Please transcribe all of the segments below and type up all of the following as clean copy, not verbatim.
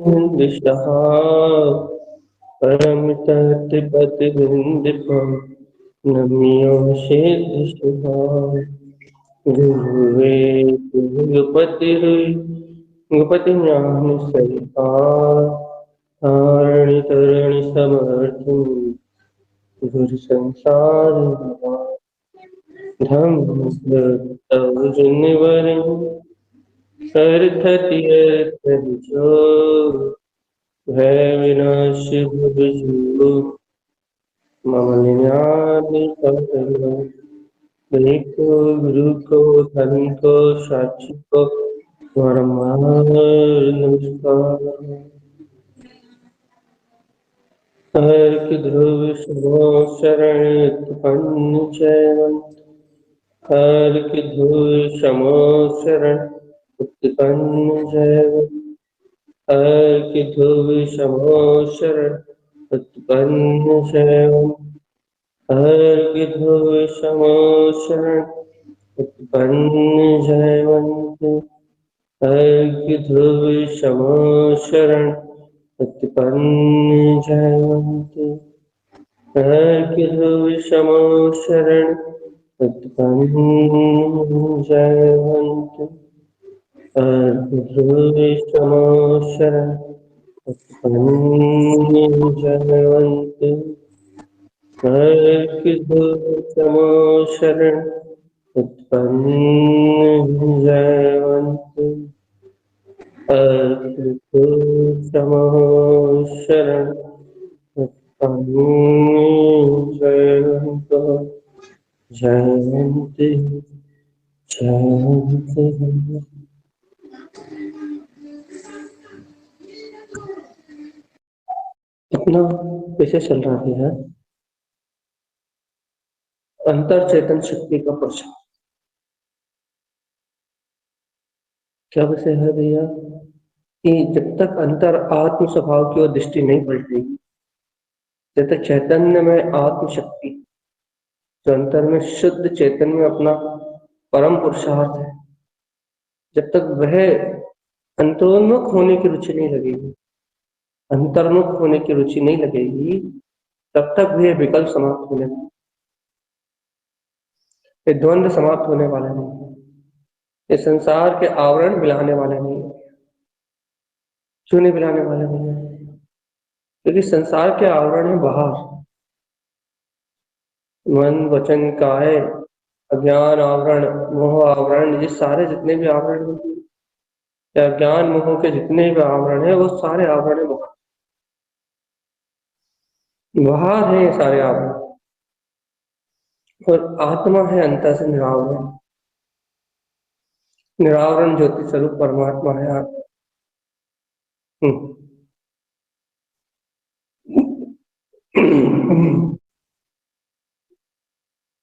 दिशः परमितत्पतिबिम्बितं नम्यो सिद्धशिवा गुरुवे गुरुपतिर्गुपतिज्ञानसहिता तारिणीतरणिसमर्थं गुरुसंसारिणा धम्मसप्तवृन्निवरं सरिथत्यर्थनिजो भयविनाशि भवजो मम निन्यानिकर्म को गुरु को धन को साक्षी को नमस्कार। हर की ध्रुव समो शरण उत्पन्न जयवंत हर की ध्रुव समो शरण उत्पन्न जयवंत हर की ध्रुव समो शरण उत्पन्न जयवंत हर की ध्रुव समो शरण उत्पन्न जयवंत हर की ध्रुव समो शरण उत्पन्न जयवंत हर की ध्रुव समो शरण उत्पन्न जयवंत हर की ध्रुव समो शरण उत्पन्न जयवंत हर की ध्रुव समो शरण उत्पन्न जयवंत हर की ध्रुव समो शरण उत्पन्न जयवंत जयवंत जयवंत। इतना कैसे चल रहा है अंतर चेतन शक्ति का प्रश्न। क्या विषय है भैया कि जब तक अंतर आत्म स्वभाव की ओर दृष्टि नहीं पलटेगी जब तक चैतन्य में आत्म शक्ति जो अंतर में शुद्ध चेतन में अपना परम पुरुषार्थ है जब तक वह अंतरोन्मुख होने की रुचि नहीं लगेगी अंतर्मुख होने की रुचि नहीं लगेगी तब तक वह विकल्प समाप्त होने ये द्वंद्व समाप्त होने वाला नहीं ये संसार के आवरण मिलाने वाले नहीं क्यों नहीं मिलाने वाले नहीं क्योंकि संसार के आवरण है बाहर मन वचन काय अज्ञान आवरण मोह आवरण ये सारे जितने भी आवरण हैं या ज्ञान मोह के जितने भी आवरण है वो सारे आवरण है बाहर है ये सारे आवरण और आत्मा है अंतर से निरावरण निरावरण ज्योति स्वरूप परमात्मा है आत्मा।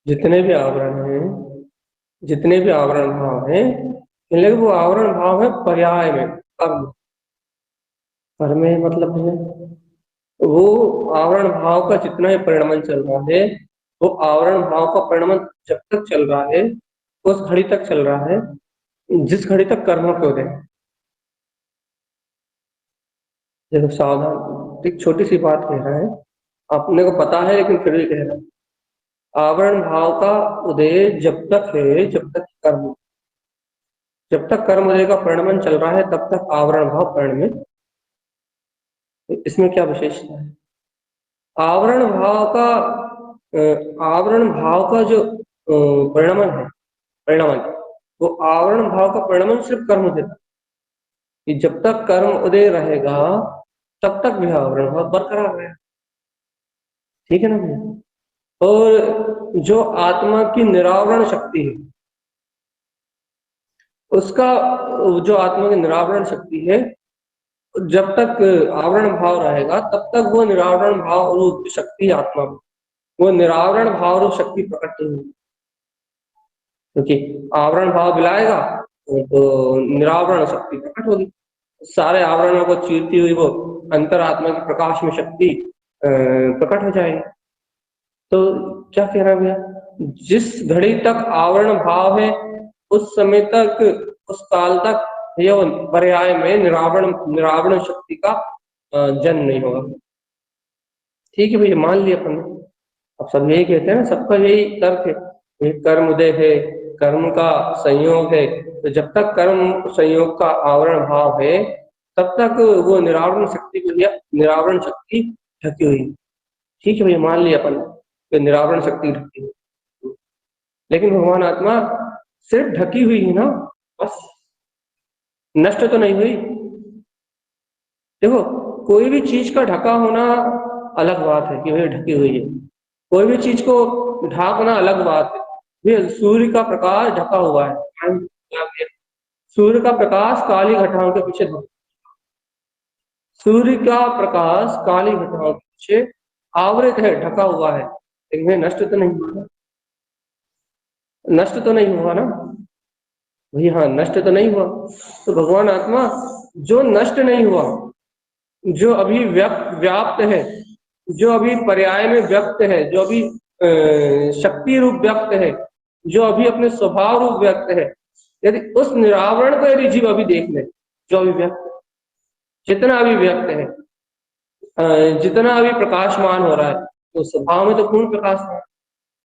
जितने भी आवरण हैं जितने भी आवरण भाव हैं लेकिन वो आवरण भाव है पर्याय में कर्म में मतलब है वो आवरण भाव का जितना भी परिणमन चल रहा है वो आवरण भाव का परिणमन जब तक चल रहा है उस घड़ी तक चल रहा है जिस घड़ी तक कर्मों के उदय। देखो सावधान एक छोटी सी बात कह रहा है अपने को पता है लेकिन फिर भी कह रहा है आवरण भाव का उदय जब तक है जब तक कर्म उदय का परिणमन चल रहा है तब तक आवरण भाव परिणमित। इसमें क्या विशेषता है आवरण भाव का जो परिणमन वो आवरण भाव का परिणमन सिर्फ कर्म देता कि जब तक कर्म उदय रहेगा तब तक भी आवरण भाव बरकरार रहेगा। ठीक है ना भैया और जो आत्मा की निरावरण शक्ति है उसका जो आत्मा की निरावरण शक्ति है जब तक आवरण भाव रहेगा तब तक वो निरावरण भाव रूप शक्ति आत्मा में वो निरावरण भाव रूप शक्ति प्रकट नहीं होगी क्योंकि आवरण भाव मिलाएगा तो निरावरण शक्ति प्रकट होगी सारे आवरणों को चीरती हुई वो अंतरात्मा के प्रकाश में शक्ति प्रकट हो जाएगी। तो क्या कह रहा है भैया जिस घड़ी तक आवरण भाव है उस समय तक उस काल तक ये वो पर्याय में निरावरण निरावरण शक्ति का जन्म नहीं होगा। ठीक है भैया, मान लिया अपन ने। अब सब यही कहते हैं ना, सबका यही तर्क है, ये कर्म उदय है, कर्म का संयोग है, तो जब तक कर्म संयोग का आवरण भाव है तब तक वो निरावरण शक्ति को लिया, निरावरण शक्ति ढकी हुई। ठीक है भैया, मान लिया अपन कि निरावरण शक्ति ढकी हुई, लेकिन भगवान आत्मा सिर्फ ढकी हुई है ना, बस नष्ट तो नहीं हुई। देखो, कोई भी चीज का ढका होना अलग बात है कि वह ढकी हुई है, कोई भी चीज को ढाकना अलग बात है। ये सूर्य का प्रकाश ढका हुआ है, सूर्य का प्रकाश काली घटाओं के पीछे, सूर्य का प्रकाश काली घटाओं के पीछे आवृत है, ढका हुआ है, लेकिन वह नष्ट तो नहीं हुआ, नष्ट तो नहीं हुआ ना भैया, हाँ नष्ट तो नहीं हुआ। तो भगवान आत्मा जो नष्ट नहीं हुआ, जो अभी व्याप्त है, जो अभी पर्याय में व्यक्त है, जो अभी शक्ति रूप व्यक्त है, जो अभी अपने स्वभाव रूप व्यक्त है, यदि उस निरावरण को यदि जीव अभी देख ले, जो अभी व्यक्त, जितना अभी व्यक्त है, जितना अभी प्रकाशमान हो रहा है, तो स्वभाव में तो पूर्ण प्रकाश है।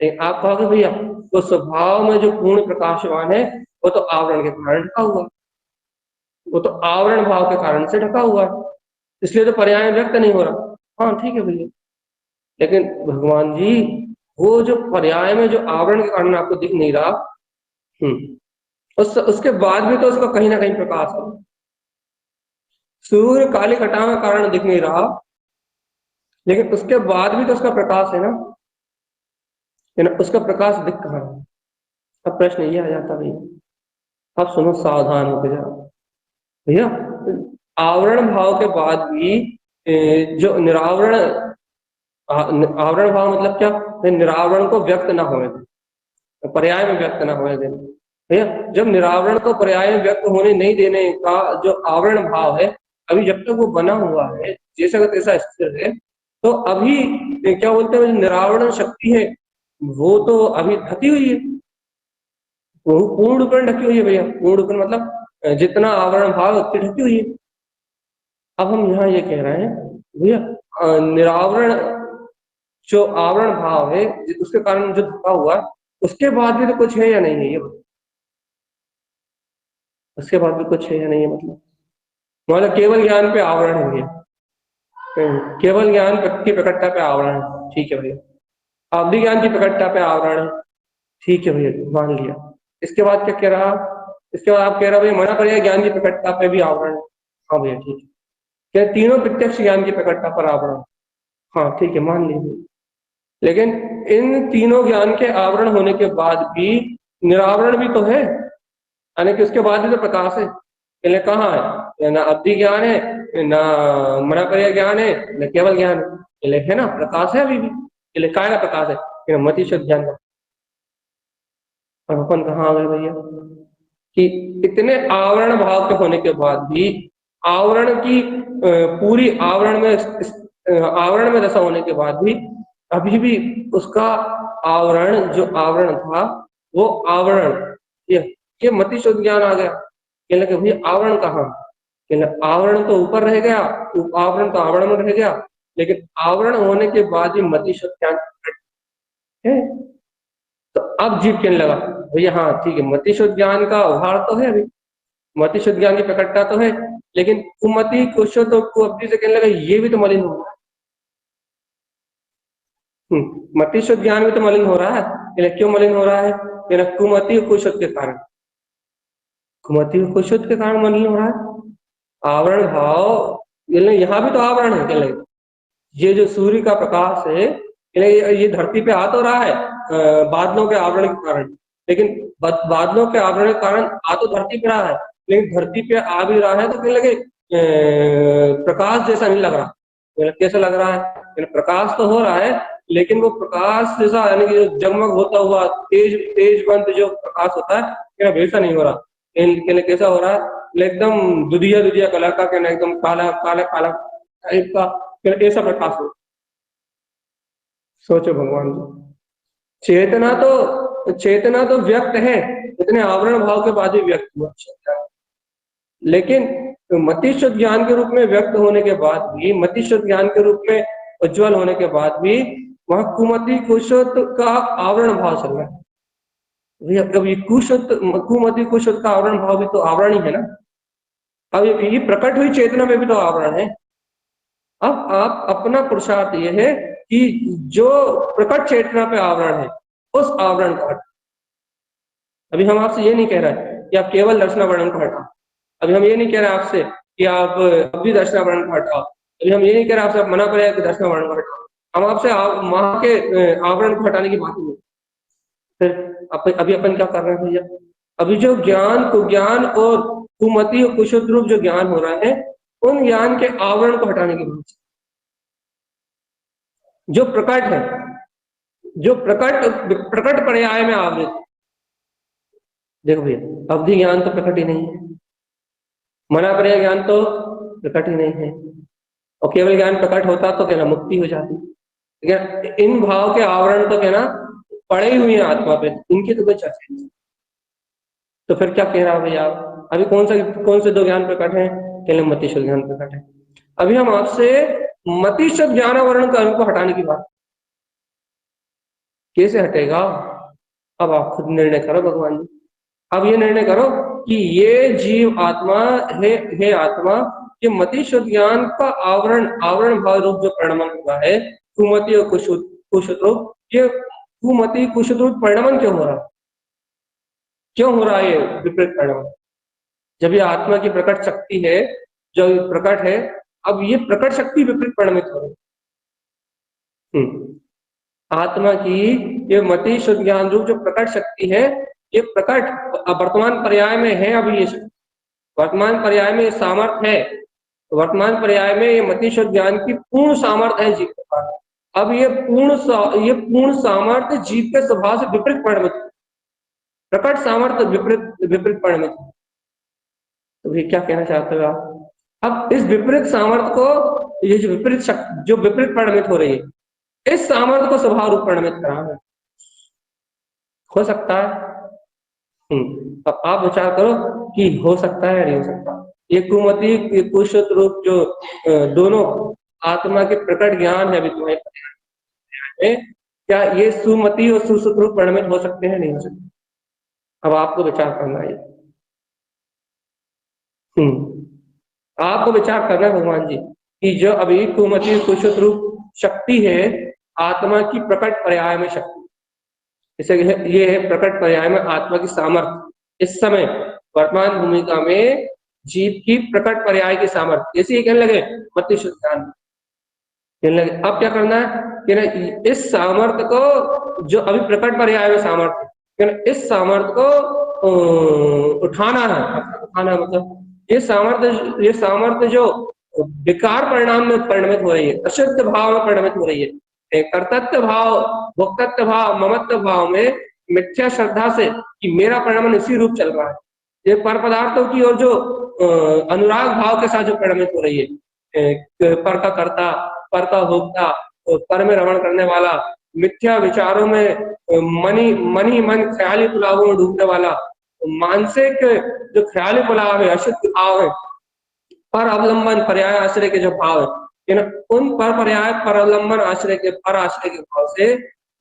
लेकिन आप कहोगे भैया तो स्वभाव में जो पूर्ण प्रकाशमान है वो तो आवरण के कारण ढका हुआ है, वो तो आवरण भाव के कारण से ढका हुआ है, इसलिए तो पर्याय व्यक्त नहीं हो रहा। हाँ ठीक है भैया, लेकिन भगवान जी वो जो पर्याय में जो आवरण के कारण आपको दिख नहीं रहा, उसके बाद भी तो उसका कहीं ना कहीं प्रकाश है। सूर्य काली घटाओं के कारण दिख नहीं रहा, लेकिन उसके बाद भी तो उसका प्रकाश है ना, उसका प्रकाश दिख कहाँ है। अब प्रश्न ये आ जाता भैया, अब सुनो सावधान होकर जाओ भैया, आवरण भाव के बाद भी जो निरावरण, आवरण भाव मतलब क्या, निरावरण को व्यक्त ना होने दें, पर्याय में व्यक्त ना होने दें भैया। जब निरावरण को पर्याय में व्यक्त होने नहीं देने का जो आवरण भाव है, अभी जब तक वो बना हुआ है जैसा का तैसा स्थिर है, तो अभी क्या बोलते हैं, निरावरण शक्ति है वो तो अभी ढकी हुई है, वो पूर्ण रूप ढकी हुई है भैया, पूर्ण रूप मतलब जितना आवरण भाव है उतनी ढकी हुई है। अब हम यहाँ ये कह रहे हैं भैया, निरावरण जो आवरण भाव है उसके कारण जो ढका हुआ है, उसके बाद भी तो कुछ है या नहीं है, ये उसके बाद भी कुछ है या नहीं है, मतलब केवल ज्ञान पे आवरण है भैया, केवल ज्ञान की प्रकटता पे आवरण है, ठीक है भैया, अवधि ज्ञान की प्रकटता पे आवरण है, ठीक है भैया मान लिया। इसके बाद क्या कह रहा, इसके बाद आप कह रहा भैया मना पड़ेगा ज्ञान की प्रकटता पे भी आवरण है, हाँ भैया ठीक है, क्या तीनों प्रत्यक्ष ज्ञान की प्रकटता पर आवरण, हाँ ठीक है मान लीजिए, लेकिन इन तीनों ज्ञान के आवरण होने के बाद भी निरावरण भी तो है, यानी कि उसके बाद भी तो प्रकाश है, पहले कहाँ है ना, अवधि ज्ञान है ना, मना पड़ेगा ज्ञान है न केवल ज्ञान है ना, प्रकाश है अभी भी, काय का प्रकाश है, मति शुद्ध ज्ञान का। अब अपन कहाँ आ गए भैया कि इतने आवरण भाव के होने के बाद भी आवरण की पूरी आवरण में, आवरण में दशा होने के बाद भी अभी भी उसका आवरण, जो आवरण था वो आवरण, ये मति शुद्ध ज्ञान आ गया, कहने लगे भैया आवरण कहाँ, कहने आवरण तो ऊपर रह गया, आवरण तो आवरण में रह गया, लेकिन आवरण होने के बाद भी मति शुद्ध ज्ञान है। तो अब जीव कहने लगा भैया हाँ ठीक है, मति शुद्ध ज्ञान का उभार तो है अभी, मति शुद्ध ज्ञान की प्रकटता तो है, लेकिन कुमति कुशो तो कुअब्धि से कहने लगा ये भी तो मलिन हो रहा है, मति शुद्ध ज्ञान भी तो मलिन हो रहा है, क्यों मलिन हो रहा है, कुमति कुशुद्ध के कारण, कुमति कुशुद्ध के कारण मलिन हो रहा है। आवरण भाव यहाँ भी तो आवरण है, कहने लगे ये जो सूर्य का प्रकाश है ये धरती पे आ तो रहा है बादलों के आवरण के कारण, लेकिन बादलों के आवरण के कारण आ तो धरती पे रहा है, लेकिन धरती पे आ भी रहा है तो कहने लगे प्रकाश जैसा नहीं लग रहा, कैसा लग रहा है, प्रकाश तो हो रहा है लेकिन वो प्रकाश जैसा, यानी कि जगमग होता हुआ तेज तेजवंत जो प्रकाश होता है वैसा नहीं हो रहा, कैसा हो रहा है, एकदम दुधिया दुधिया कलर का, कहना एकदम काला काला काला टाइप का, ऐसा प्रकाश हो। सोचो भगवान जी, चेतना तो व्यक्त है, इतने आवरण भाव के बाद ही व्यक्त हुआ, लेकिन मति शुद्ध ज्ञान के रूप में व्यक्त होने के बाद भी, मति शुद्ध ज्ञान के रूप में उज्ज्वल होने के बाद भी वहां कुमति कुशुद्ध का आवरण भाव चल रहा है। अब ये कुमति कुशुद्ध का आवरण भाव भी तो आवरण ही है ना। अब ये प्रकट हुई चेतना में भी तो आवरण है। अब आप अपना पुरुषार्थ ये है कि जो प्रकट चेतना पे आवरण है उस आवरण को हटा। अभी हम आपसे ये नहीं कह रहे कि आप केवल दर्शनावरण को हटाओ। अभी हम ये नहीं कह रहे आपसे कि आप अभी दर्शनावरण को हटाओ। अभी हम ये नहीं कह रहे आपसे, आप मना करें कि दर्शनावरण को हटाओ। हम आपसे वहां के आवरण को हटाने की बात नहीं। फिर अभी अपन क्या कर रहे हैं भैया? अभी जो ज्ञान और कुमति और कुशुद्ध रूप जो ज्ञान हो रहा है, उन ज्ञान के आवरण को हटाने की बात। जो प्रकट है, जो प्रकट पर्याय में आवृत। देखो भैया, अवधि ज्ञान तो प्रकट ही नहीं है, मना पर्याय ज्ञान तो प्रकट ही नहीं है, और केवल ज्ञान प्रकट होता तो क्या ना मुक्ति हो जाती। ठीक है, इन भाव के आवरण तो क्या ना पड़े हुए हैं आत्मा पे, इनकी तो कोई चर्चा नहीं। तो फिर क्या कह रहा भैया आप? अभी कौन से दो ज्ञान प्रकट है? केवल मति शुद्ध ज्ञान प्रकट है। अभी हम आपसे मति शुद्ध ज्ञानावरण को हटाने की बात। कैसे हटेगा? अब आप खुद निर्णय करो भगवान जी। अब ये निर्णय करो कि ये जीव आत्मा हे आत्मा, ये मति शुद्ध ज्ञान का आवरण भाव रूप जो परिणमन हुआ है, कुमति और कुशुद्ध रूप, ये कुमति कुशुद्ध रूप परिणमन क्यों हो रहा? क्यों हो रहा है ये विपरीत परिणमन? जब ये आत्मा की प्रकट शक्ति है, जो प्रकट है, अब ये प्रकट शक्ति विपरीत परिणमित हो रही है। आत्मा की ये मति शुद्ध ज्ञान रूप जो प्रकट शक्ति है, ये प्रकट वर्तमान पर्याय में है। अभी ये वर्तमान पर्याय में सामर्थ्य है, वर्तमान पर्याय में ये मति शुद्ध ज्ञान की पूर्ण सामर्थ्य है जीव के पास। अब ये पूर्ण सामर्थ्य जीव के स्वभाव से विपरीत परिणमित, प्रकट सामर्थ्य विपरीत परिणमित। तो ये क्या कहना चाहते हो आप? अब इस विपरीत सामर्थ्य को, ये जो विपरीत परिणमित हो रही है, इस सामर्थ्य को स्वभाव रूप परिणमित कराना हो सकता है। अब आप विचार करो कि हो सकता है या नहीं हो सकता। ये कुमति कुशुद्ध रूप जो दोनों आत्मा के प्रकट ज्ञान है अभी तुम्हारे, क्या ये सुमति और सुश्रुत रूप परिणमित हो सकते हैं? नहीं हो सकते। अब आपको विचार करना है। आपको विचार करना है भगवान जी कि जो अभी कुमति कुशुद्ध रूप शक्ति है, आत्मा की प्रकट पर्याय में शक्ति, इसे ये है प्रकट पर्याय में आत्मा की सामर्थ्य। इस समय वर्तमान भूमिका में जीव की प्रकट पर्याय की सामर्थ्य, जैसे ये कहने लगे मति शुद्ध ज्ञान कहने लगे। अब क्या करना है कि ना, इस सामर्थ्य को जो अभी प्रकट पर्याय में सामर्थ्य, इस सामर्थ्य को उठाना है। मतलब ये सामर्थ्य जो विकार परिणाम में परिणमित हो रही है, अशुद्ध भाव में परिणमित हो रही है, कर्तृत्व भाव, भोक्तृत्व भाव, ममत्व भाव में मिथ्या श्रद्धा से कि मेरा परिणमन इसी रूप चल रहा है, ये पर पदार्थों की और जो अनुराग भाव के साथ जो परिणमित हो रही है, पर का कर्ता, पर का भोक्ता, पर में रमण करने वाला, मिथ्या विचारों में मन ख्याली पुलावों में डूबने वाला, मानसिक जो ख्याली पुलाव है, अशुद्ध भाव है, पर अवलंबन पर्याय आश्रय के जो भाव है, उन पर अवलंबन आश्रय के भाव से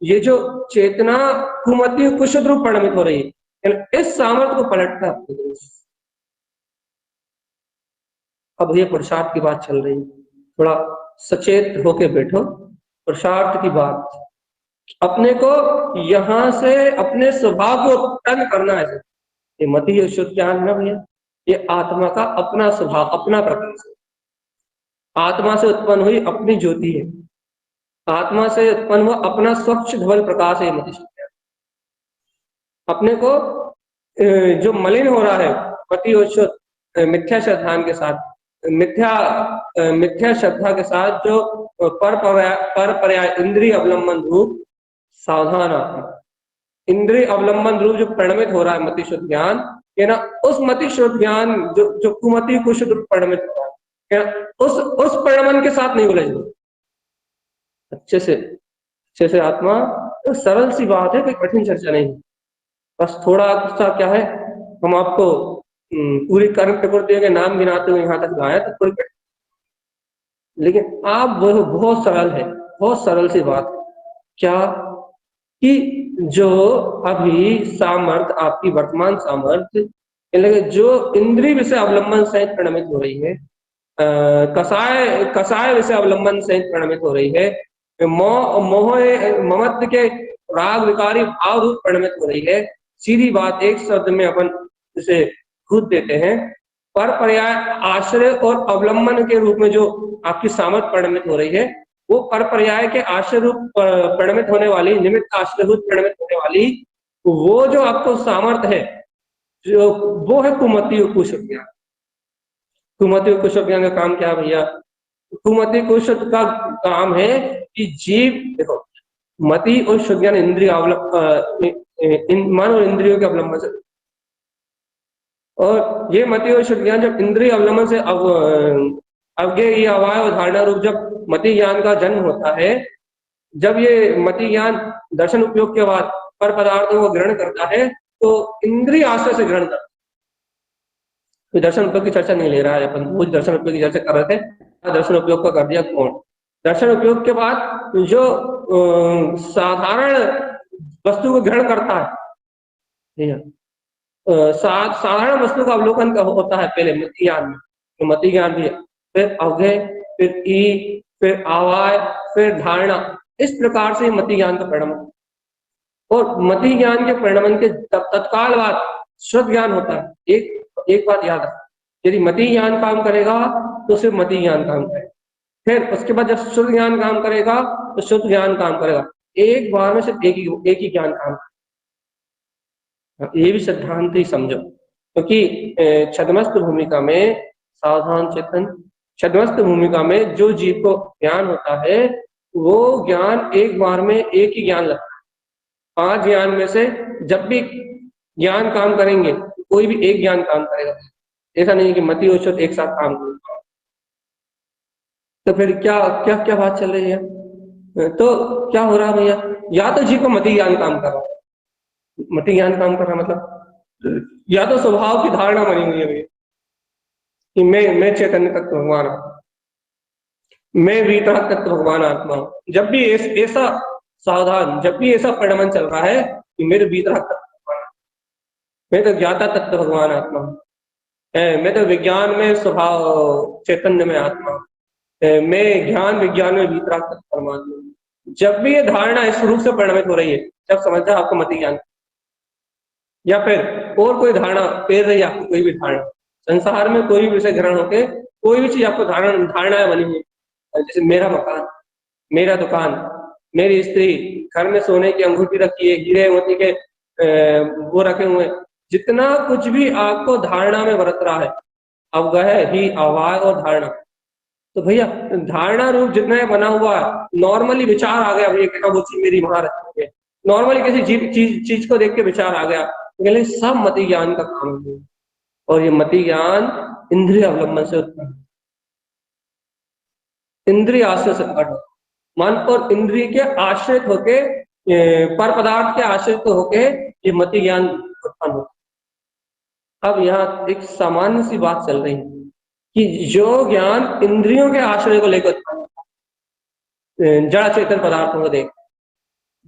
ये जो चेतना कुमति कुशुद्ध रूप परिणमित हो रही है, इस सामर्थ्य को पलटता। अब ये पुरुषार्थ की बात चल रही है, थोड़ा सचेत होके बैठो। पुरुषार्थ की बात, अपने को यहां से अपने स्वभाव को उत्पन्न करना है। ये मति शुद्ध ज्ञान है भैया, ये आत्मा का अपना स्वभाव, अपना प्रकाश है। आत्मा से उत्पन्न हुई अपनी ज्योति है, आत्मा से उत्पन्न हुआ अपना स्वच्छ धवल प्रकाश है मति शुद्ध ज्ञान। अपने को जो मलिन हो रहा है मति और शुद्ध मिथ्या श्रद्धा के साथ, मिथ्या श्रद्धा के साथ जो पर पर्याय इंद्रिय अवलंबन रूप सावधान आत्मा, इंद्रिय अवलंबन रूप जो परिणमित हो रहा है मति शुद्ध ज्ञान, है ना, उस मति शुद्ध ज्ञान जो कुमति कुशुद्ध रूप परिणमित हो रहा है, उस परिणमन के साथ नहीं उलझना। अच्छे से आत्मा, तो सरल सी बात है, कोई कठिन चर्चा नहीं। बस थोड़ा सा क्या है, हम आपको पूरी कर्म प्रकृतियों के नाम गिनाते हुए यहाँ तक लाया तो थोड़ी लेकिन आप वो बहुत सरल है, बहुत सरल सी बात है। क्या कि जो अभी सामर्थ आपकी वर्तमान सामर्थ जो इंद्रिय विषय अवलंबन सहित परिणमित हो रही है, कसाय कसाय विषय अवलंबन सहित परिणमित हो रही है, मोह मोह ममत्व के राग विकारी भाव रूप परिणमित हो रही है। सीधी बात एक शब्द में अपन इसे खुद देते हैं, पर पर्याय आश्रय और अवलंबन के रूप में जो आपकी सामर्थ परिणमित हो रही है, वो पर पर्याय के आश्रय रूप परिणमित होने वाली, निमित्त आश्रय रूप परिणमित होने वाली वो जो आपको सामर्थ है, जो वो है कुमति और कुश ज्ञान। कुमति और कुश ज्ञान का काम क्या है भैया? कुमति कुश का काम है कि जीव देखो, मति और सुज्ञान इंद्रिय मन और इंद्रियों के अवलंबन से, और ये मति और सुज्ञान जब इंद्रिय अवलंबन से अवज्ञेय अवाय और धारणा रूप जब मति ज्ञान का जन्म होता है, जब ये मति ज्ञान दर्शन उपयोग के बाद पर पदार्थों को ग्रहण करता है, तो इंद्रिय आश्रय से ग्रहण करता है। तो दर्शन उपयोग की चर्चा नहीं ले रहा है अपन, वो दर्शन उपयोग की चर्चा कर रहे थे। दर्शन उपयोग का कर दिया कौन? दर्शन उपयोग के बाद जो साधारण वस्तु को ग्रहण करता है, साधारण वस्तु का अवलोकन का होता है पहले मति ज्ञान में, तो मति ज्ञान भी है, फिर अवघेय, फिर ई, फिर आवाय, फिर धारणा। इस प्रकार से मति ज्ञान का परिणाम, और मति ज्ञान के परिणाम के तत्काल बाद श्रुत ज्ञान होता है। एक बात याद रख, यदि मति ज्ञान काम करेगा तो सिर्फ मति ज्ञान काम करेगा, फिर उसके बाद जब श्रुत ज्ञान काम करेगा तो श्रुत ज्ञान काम करेगा। एक बार में सिर्फ एक ही ज्ञान काम करेगा। ये भी सिद्धांत ही समझो, क्योंकि छद्मस्त भूमिका में सावधान चेतन, छद्मस्त भूमिका में जो जीव को ज्ञान होता है, वो ज्ञान एक बार में एक ही ज्ञान लगता है। 5 ज्ञान में से जब भी ज्ञान काम करेंगे, कोई भी एक ज्ञान काम करेगा, ऐसा नहीं कि मति और श्रुत एक साथ काम करेगा। तो फिर क्या क्या क्या बात चल रही है? तो क्या हो रहा है भैया? या तो जीव को मति ज्ञान काम कर रहा है, मति ज्ञान काम कर रहा मतलब या तो स्वभाव की धारणा बनी हुई है भैया कि मैं चैतन्य तत्व भगवान हूं, मैं वीतराग तत्व भगवान आत्मा हूं। जब भी ऐसा सावधान, जब भी ऐसा परिणमन चल रहा है कि मेरे वीतराग तत्व भगवान, मैं तो ज्ञाता तत्व भगवान आत्मा हूं, मैं तो विज्ञान में स्वभाव चैतन्य में आत्मा हूं, मैं ज्ञान विज्ञान में वीतराग तत्व परमात्मा। जब भी ये धारणा इस रूप से परिणमित हो रही है, जब समझता है आपको मति ज्ञान, या फिर और कोई धारणा पेर रही है आपको, कोई भी धारणा संसार में कोई भी विषय ग्रहण होके कोई भी चीज आपको धारणाएं बनी हुई, जैसे मेरा मकान, मेरा दुकान, मेरी स्त्री, घर में सोने की अंगूठी रखी है, हीरे मोती के वो रखे हुए, जितना कुछ भी आपको धारणा में बरत रहा है, अवगह ही आवाज और धारणा। तो भैया धारणा रूप जितना बना हुआ है, नॉर्मली विचार आ गया भैया वो चीज मेरी वहां रखी है, नॉर्मली किसी चीज को देख के विचार आ गया, तो सब मति ज्ञान का काम है। और ये मति ज्ञान इंद्रिय अवलंबन से उत्पन्न, इंद्रिय आश्रय से उत्पन्न, मन और इंद्रिय के आश्रित होके, पर पदार्थ के आश्रित होके ये मति ज्ञान उत्पन्न होता। अब यहाँ एक सामान्य सी बात चल रही है कि जो ज्ञान इंद्रियों के आश्रय को लेकर उत्पन्न होता है, जड़ चेतन पदार्थों को देख,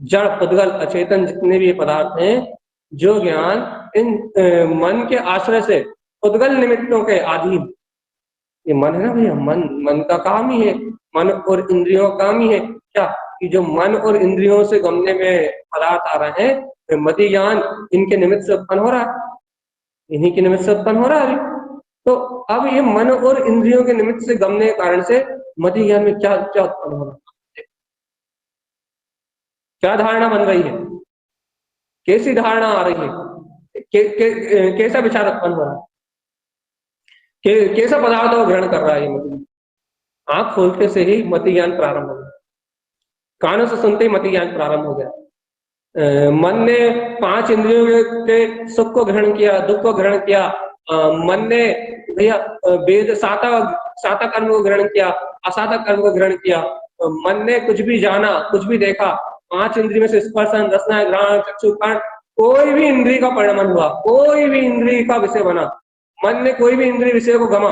जड़ पुद्गल अचेतन जितने भी पदार्थ हैं, जो ज्ञान इन मन के आश्रय से पुद्गल निमित्तों के अधीन, ये मन है ना भैया, मन का काम ही है, मन और इंद्रियों का काम ही है क्या कि जो मन और इंद्रियों से गमने में पदार्थ आ रहे हैं, मति ज्ञान इनके निमित्त से उत्पन्न हो रहा है, इन्हीं के निमित्त से उत्पन्न हो रहा है अभी। तो अब ये मन और इंद्रियों के निमित्त से गमने के कारण से मति ज्ञान में क्या क्या उत्पन्न हो रहा है, क्या धारणा बन रही है, कैसी धारणा आ रही है, कैसा विचार उत्पन्न हो रहा है, कैसा पदार्थ को ग्रहण कर रहा है। मति आंख खोलते से ही मति ज्ञान प्रारंभ हो गया, कानों से सुनते ही मति ज्ञान प्रारंभ हो गया, मन ने 5 इंद्रियों के सुख को ग्रहण किया, दुख को ग्रहण किया, मन ने भैया वेद साता कर्म को ग्रहण किया, असाता कर्म को ग्रहण किया, मन ने कुछ भी जाना, कुछ भी देखा, 5 इंद्रिय में से स्पर्शन, रसना, घ्राण, चक्षु, कान, कोई भी इंद्रिय का परिणमन हुआ, कोई भी इंद्रिय का विषय बना, मन ने कोई भी इंद्रिय विषय को गमा,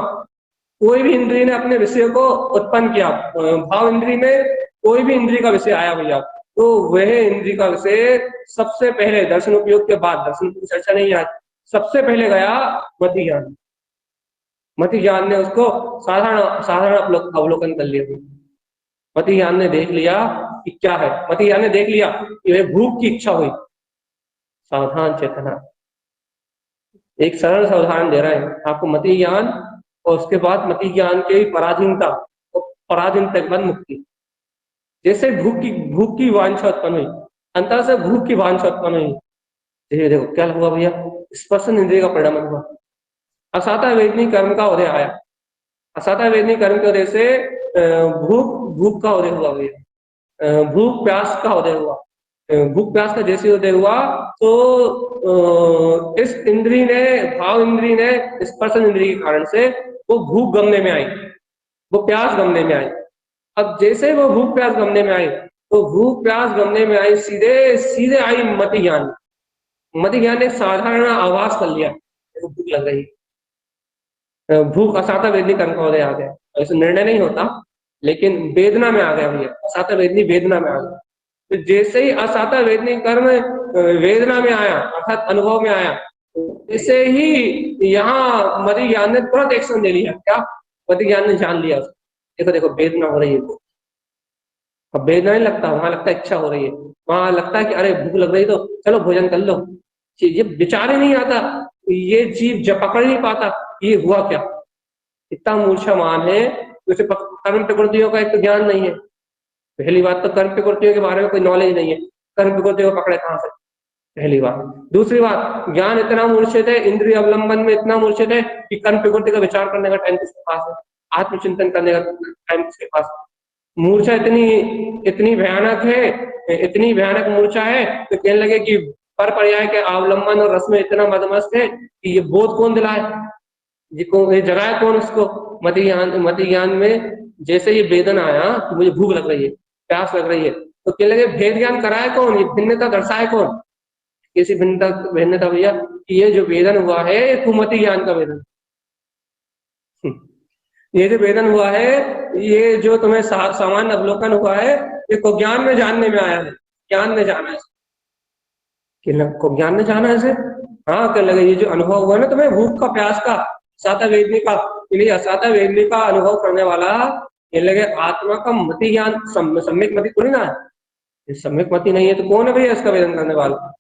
कोई भी इंद्रिय ने अपने विषय को उत्पन्न किया, भाव इंद्रिय में कोई भी इंद्रिय का विषय आया भैया, तो वह इंद्रिय का विषय सबसे पहले दर्शन उपयोग के बाद, दर्शन की चर्चा नहीं आज, सबसे पहले गया मति ज्ञान। मति ज्ञान ने उसको साधारण साधारण अवलोकन कर लिया। मति ज्ञान ने देख लिया कि क्या है, मति ज्ञान ने देख लिया कि वह भूख की इच्छा हुई, सावधान चेतना। एक सरल सा उदाहरण दे रहे हैं आपको, मति ज्ञान और उसके बाद मति ज्ञान की पराधीनता और पराधीनता के बाद मुक्ति। जैसे भूख की वांछा उत्पन्न हुई, अंतर से भूख की वांछा उत्पन्न हुई, देखो क्या हुआ भैया, स्पर्शन इंद्रिय का परिणाम हुआ, असाता वेदनी कर्म का उदय आया, असाता वेदनी कर्म के उदय से भूख का उदय हुआ भैया, भूख प्यास का उदय हुआ। भूख प्यास का जैसे उदय हुआ तो इस इंद्री ने, भाव इंद्री ने स्पर्शन इंद्री के कारण से वो भूख गमने में आई, वो प्यास गमने में आई। अब जैसे वो भूख प्यास गमने में आई, तो भूख प्यास गमने में आई, सीधे सीधे आई मति ज्ञान। मति ज्ञान ने साधारण आवाज कर लिया, भूख लग रही, भूख असाता वेदनी कर्म का उदय आ गया। ऐसे निर्णय नहीं होता, लेकिन वेदना में आ गया भैया, असाता वेदनी वेदना में आ गया। तो जैसे ही असाता वेदनी कर्म वेदना में आया, अर्थात अनुभव में आया, जैसे ही यहाँ मति ज्ञान ने तुरंत एक्शन ले लिया। क्या? मति ज्ञान ने जान लिया, देखो देखो वेदना हो रही है, अब वेदना नहीं लगता, वहां लगता है इच्छा हो रही है, वहां लगता है कि अरे भूख लग रही तो चलो भोजन कर लो। ये विचार ही नहीं आता, ये जीव जब पकड़ नहीं पाता ये हुआ क्या, इतना मूर्छामान है। जैसे कर्म प्रकृतियों का एक तो ज्ञान नहीं है, पहली बात तो कर्म प्रकृतियों के बारे में कोई नॉलेज नहीं है, कर्म प्रकृतियों को पकड़े कहां से, पहली बात। दूसरी बात, ज्ञान इतना मूर्छित है, इंद्रिय अवलंबन में इतना मूर्छित है कि कर्म प्रकृति का विचार करने का टाइम किसके पास है, आत्मचिंतन करने का टाइम किसके पास। मूर्छा इतनी इतनी भयानक है, इतनी भयानक मूर्छा है तो कहने लगे कि पर पर्याय के अवलंबन और रस में इतना मदमस्त है कि ये बोध कौन दिलाए, ये जगाए कौन उसको। मति ज्ञान में जैसे ये वेदना आया तो मुझे भूख लग रही है, प्यास लग रही है, तो कहने लगे भेद ज्ञान कराए कौन, ये भिन्नता दर्शाए कौन, कैसी भिन्नता भैया, कि ये जो वेदन हुआ है ये कुमति ज्ञान का वेदन, ये जो वेदन हुआ है, ये जो तुम्हें सामान्य अवलोकन हुआ है, ये को ज्ञान में जानने में आया है, ज्ञान में जाना है, को ज्ञान में जाना है इसे। हाँ, क्या लगे ये जो अनुभव हुआ ना तुम्हें भूख का प्यास का असाता वेदनी का, असाता वेदनी का अनुभव करने वाला ये लगे आत्मा का मति ज्ञान, सम्यक मति थोड़ी ना है, सम्यक मति नहीं है तो कौन है भैया इसका वेदन करने वाला।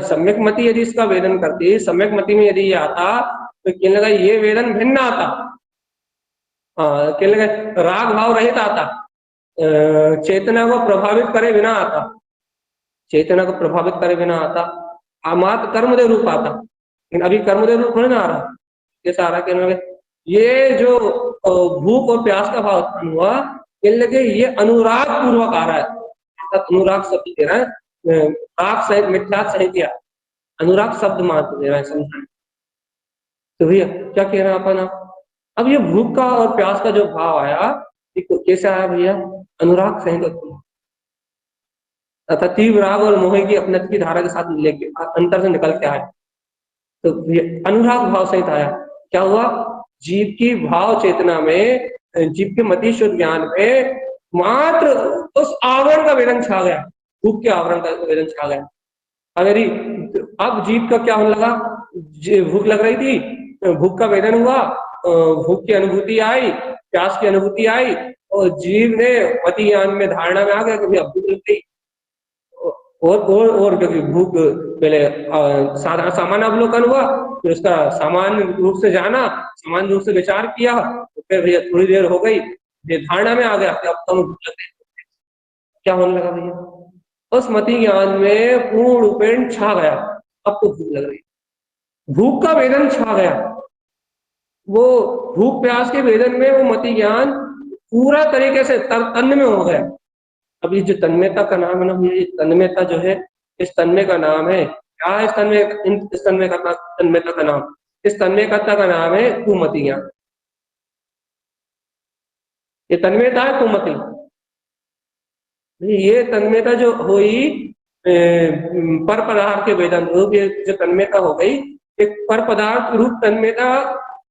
सम्यक मति यदि इसका वेदन करती, सम्यक मति में यदि ये आता तो कहने लगा ये वेदन भिन्न आता, कहने लगे राग भाव रहित आता, चेतना को प्रभावित करे बिना आता, चेतना को प्रभावित करे बिना आता, मात्र कर्मदेव रूप आता, लेकिन अभी कर्मदेव रूप थोड़ी ना आ रहा, कैसा आ रहा, कहने लगे ये जो भूख और प्यास का भाव उत्पन्न हुआ, कहने लगे ये अनुराग पूर्वक आ रहा है, अनुराग शब्द दे रहा है, राग सहित मिथ्या सहित, अनुराग शब्द मात्र दे रहा है समझाने। तो भैया क्या कह रहे हैं अपन आप, अब ये भूख का और प्यास का जो भाव आया कैसे आया भैया, अनुराग सहित तथा तीव्र राग और मोह की अपनत्व की धारा के साथ लेके अंतर से निकल के आया, तो अनुराग भाव सहित आया। क्या हुआ, जीव की भाव चेतना में, जीव के मति शुद्ध ज्ञान में मात्र उस आवरण का वेदन छा गया, भूख के आवरण का वेदन छा गया। अब जीव का क्या होने लगा, भूख लग रही थी, भूख का वेदन हुआ, भूख की अनुभूति आई, प्यास की अनुभूति आई, और जीव ने मति ज्ञान में धारणा में आ गया कि अब भूख लग गई, और क्योंकि भूख पहले सामान्य अवलोकन हुआ, फिर उसका सामान्य रूप से जाना, सामान्य रूप से विचार किया, तो फिर भैया थोड़ी देर हो गई, धारणा में आ गया कि अब तो भूख लग गई। क्या होने लगा भैया, उस मति ज्ञान में पूर्ण रूपेण छा गया, अब तो भूख लग रही, भूख का वेदन छा गया, वो भूख प्यास के वेदन में वो मति ज्ञान पूरा तरीके से तन्मय में हो गया। अब ये जो तन्मयता का नाम है ना, ये तन्मयता जो है, इस तन्मय का नाम है क्या है, इस तन्मयता का नाम, इस तन्मयता का नाम है कुमति ज्ञान। ये तन्मयता है कुमति, ये तन्मयता जो हुई पर पदार्थ के वेदन रूप, ये जो तन्मयता हो गई एक पर पदार्थ रूप तन्मयता,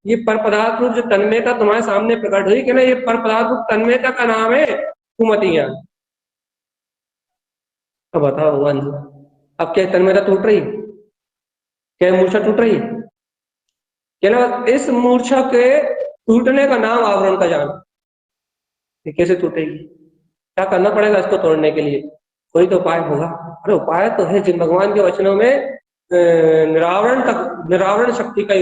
ये पर पदार्थ रूप जो तन्मयता तुम्हारे सामने प्रकट हुई कि ना, ये पर पदार्थ रूप तन्मयता का नाम है सुमति ज्ञान। अब बताओ भगवान जी, अब क्या तन्मयता टूट रही, क्या मूर्छा टूट रही? क्या ना, इस मूर्छा के टूटने का नाम आवरण का ज्ञान। ये कैसे टूटेगी, क्या करना पड़ेगा इसको तोड़ने के लिए? कोई तो उपाय होगा। अरे उपाय तो है, जिन भगवान के वचनों में निरावरण तक, निरावरण शक्ति का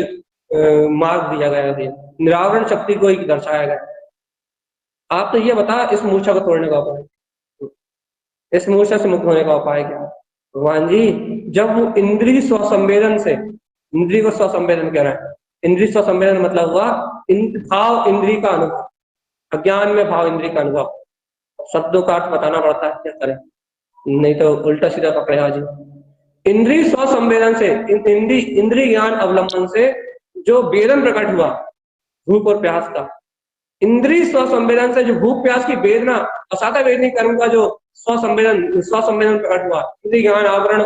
मार्ग दिया गया है, निरावरण शक्ति को ही दर्शाया गया। आप तो ये बता इस मूर्छा को तोड़ने का उपाय, इस मूर्छा से मुक्त होने का उपाय क्या है? भगवान जी, जब वो इंद्रिय स्वसंवेदन से, इंद्रिय को स्वसंवेदन कह रहा है, इंद्रिय स्वसंवेदन मतलब हुआ भाव इंद्रिय का अनुभव, अज्ञान में भाव इंद्रिय का अनुभव। शब्दों का अर्थ बताना पड़ता है, क्या करें, नहीं तो उल्टा सीधा पकड़े आज। इंद्रिय स्वसंवेदन से, इंद्रिय ज्ञान अवलंबन से जो वेदन प्रकट हुआ भूख और प्यास का, इंद्रिय स्वसंवेदन से जो भूख प्यास की वेदना असाधा वेदनी कर्म का जो स्वसंवेदन प्रकट हुआ, इंद्रिय ज्ञान आवरण,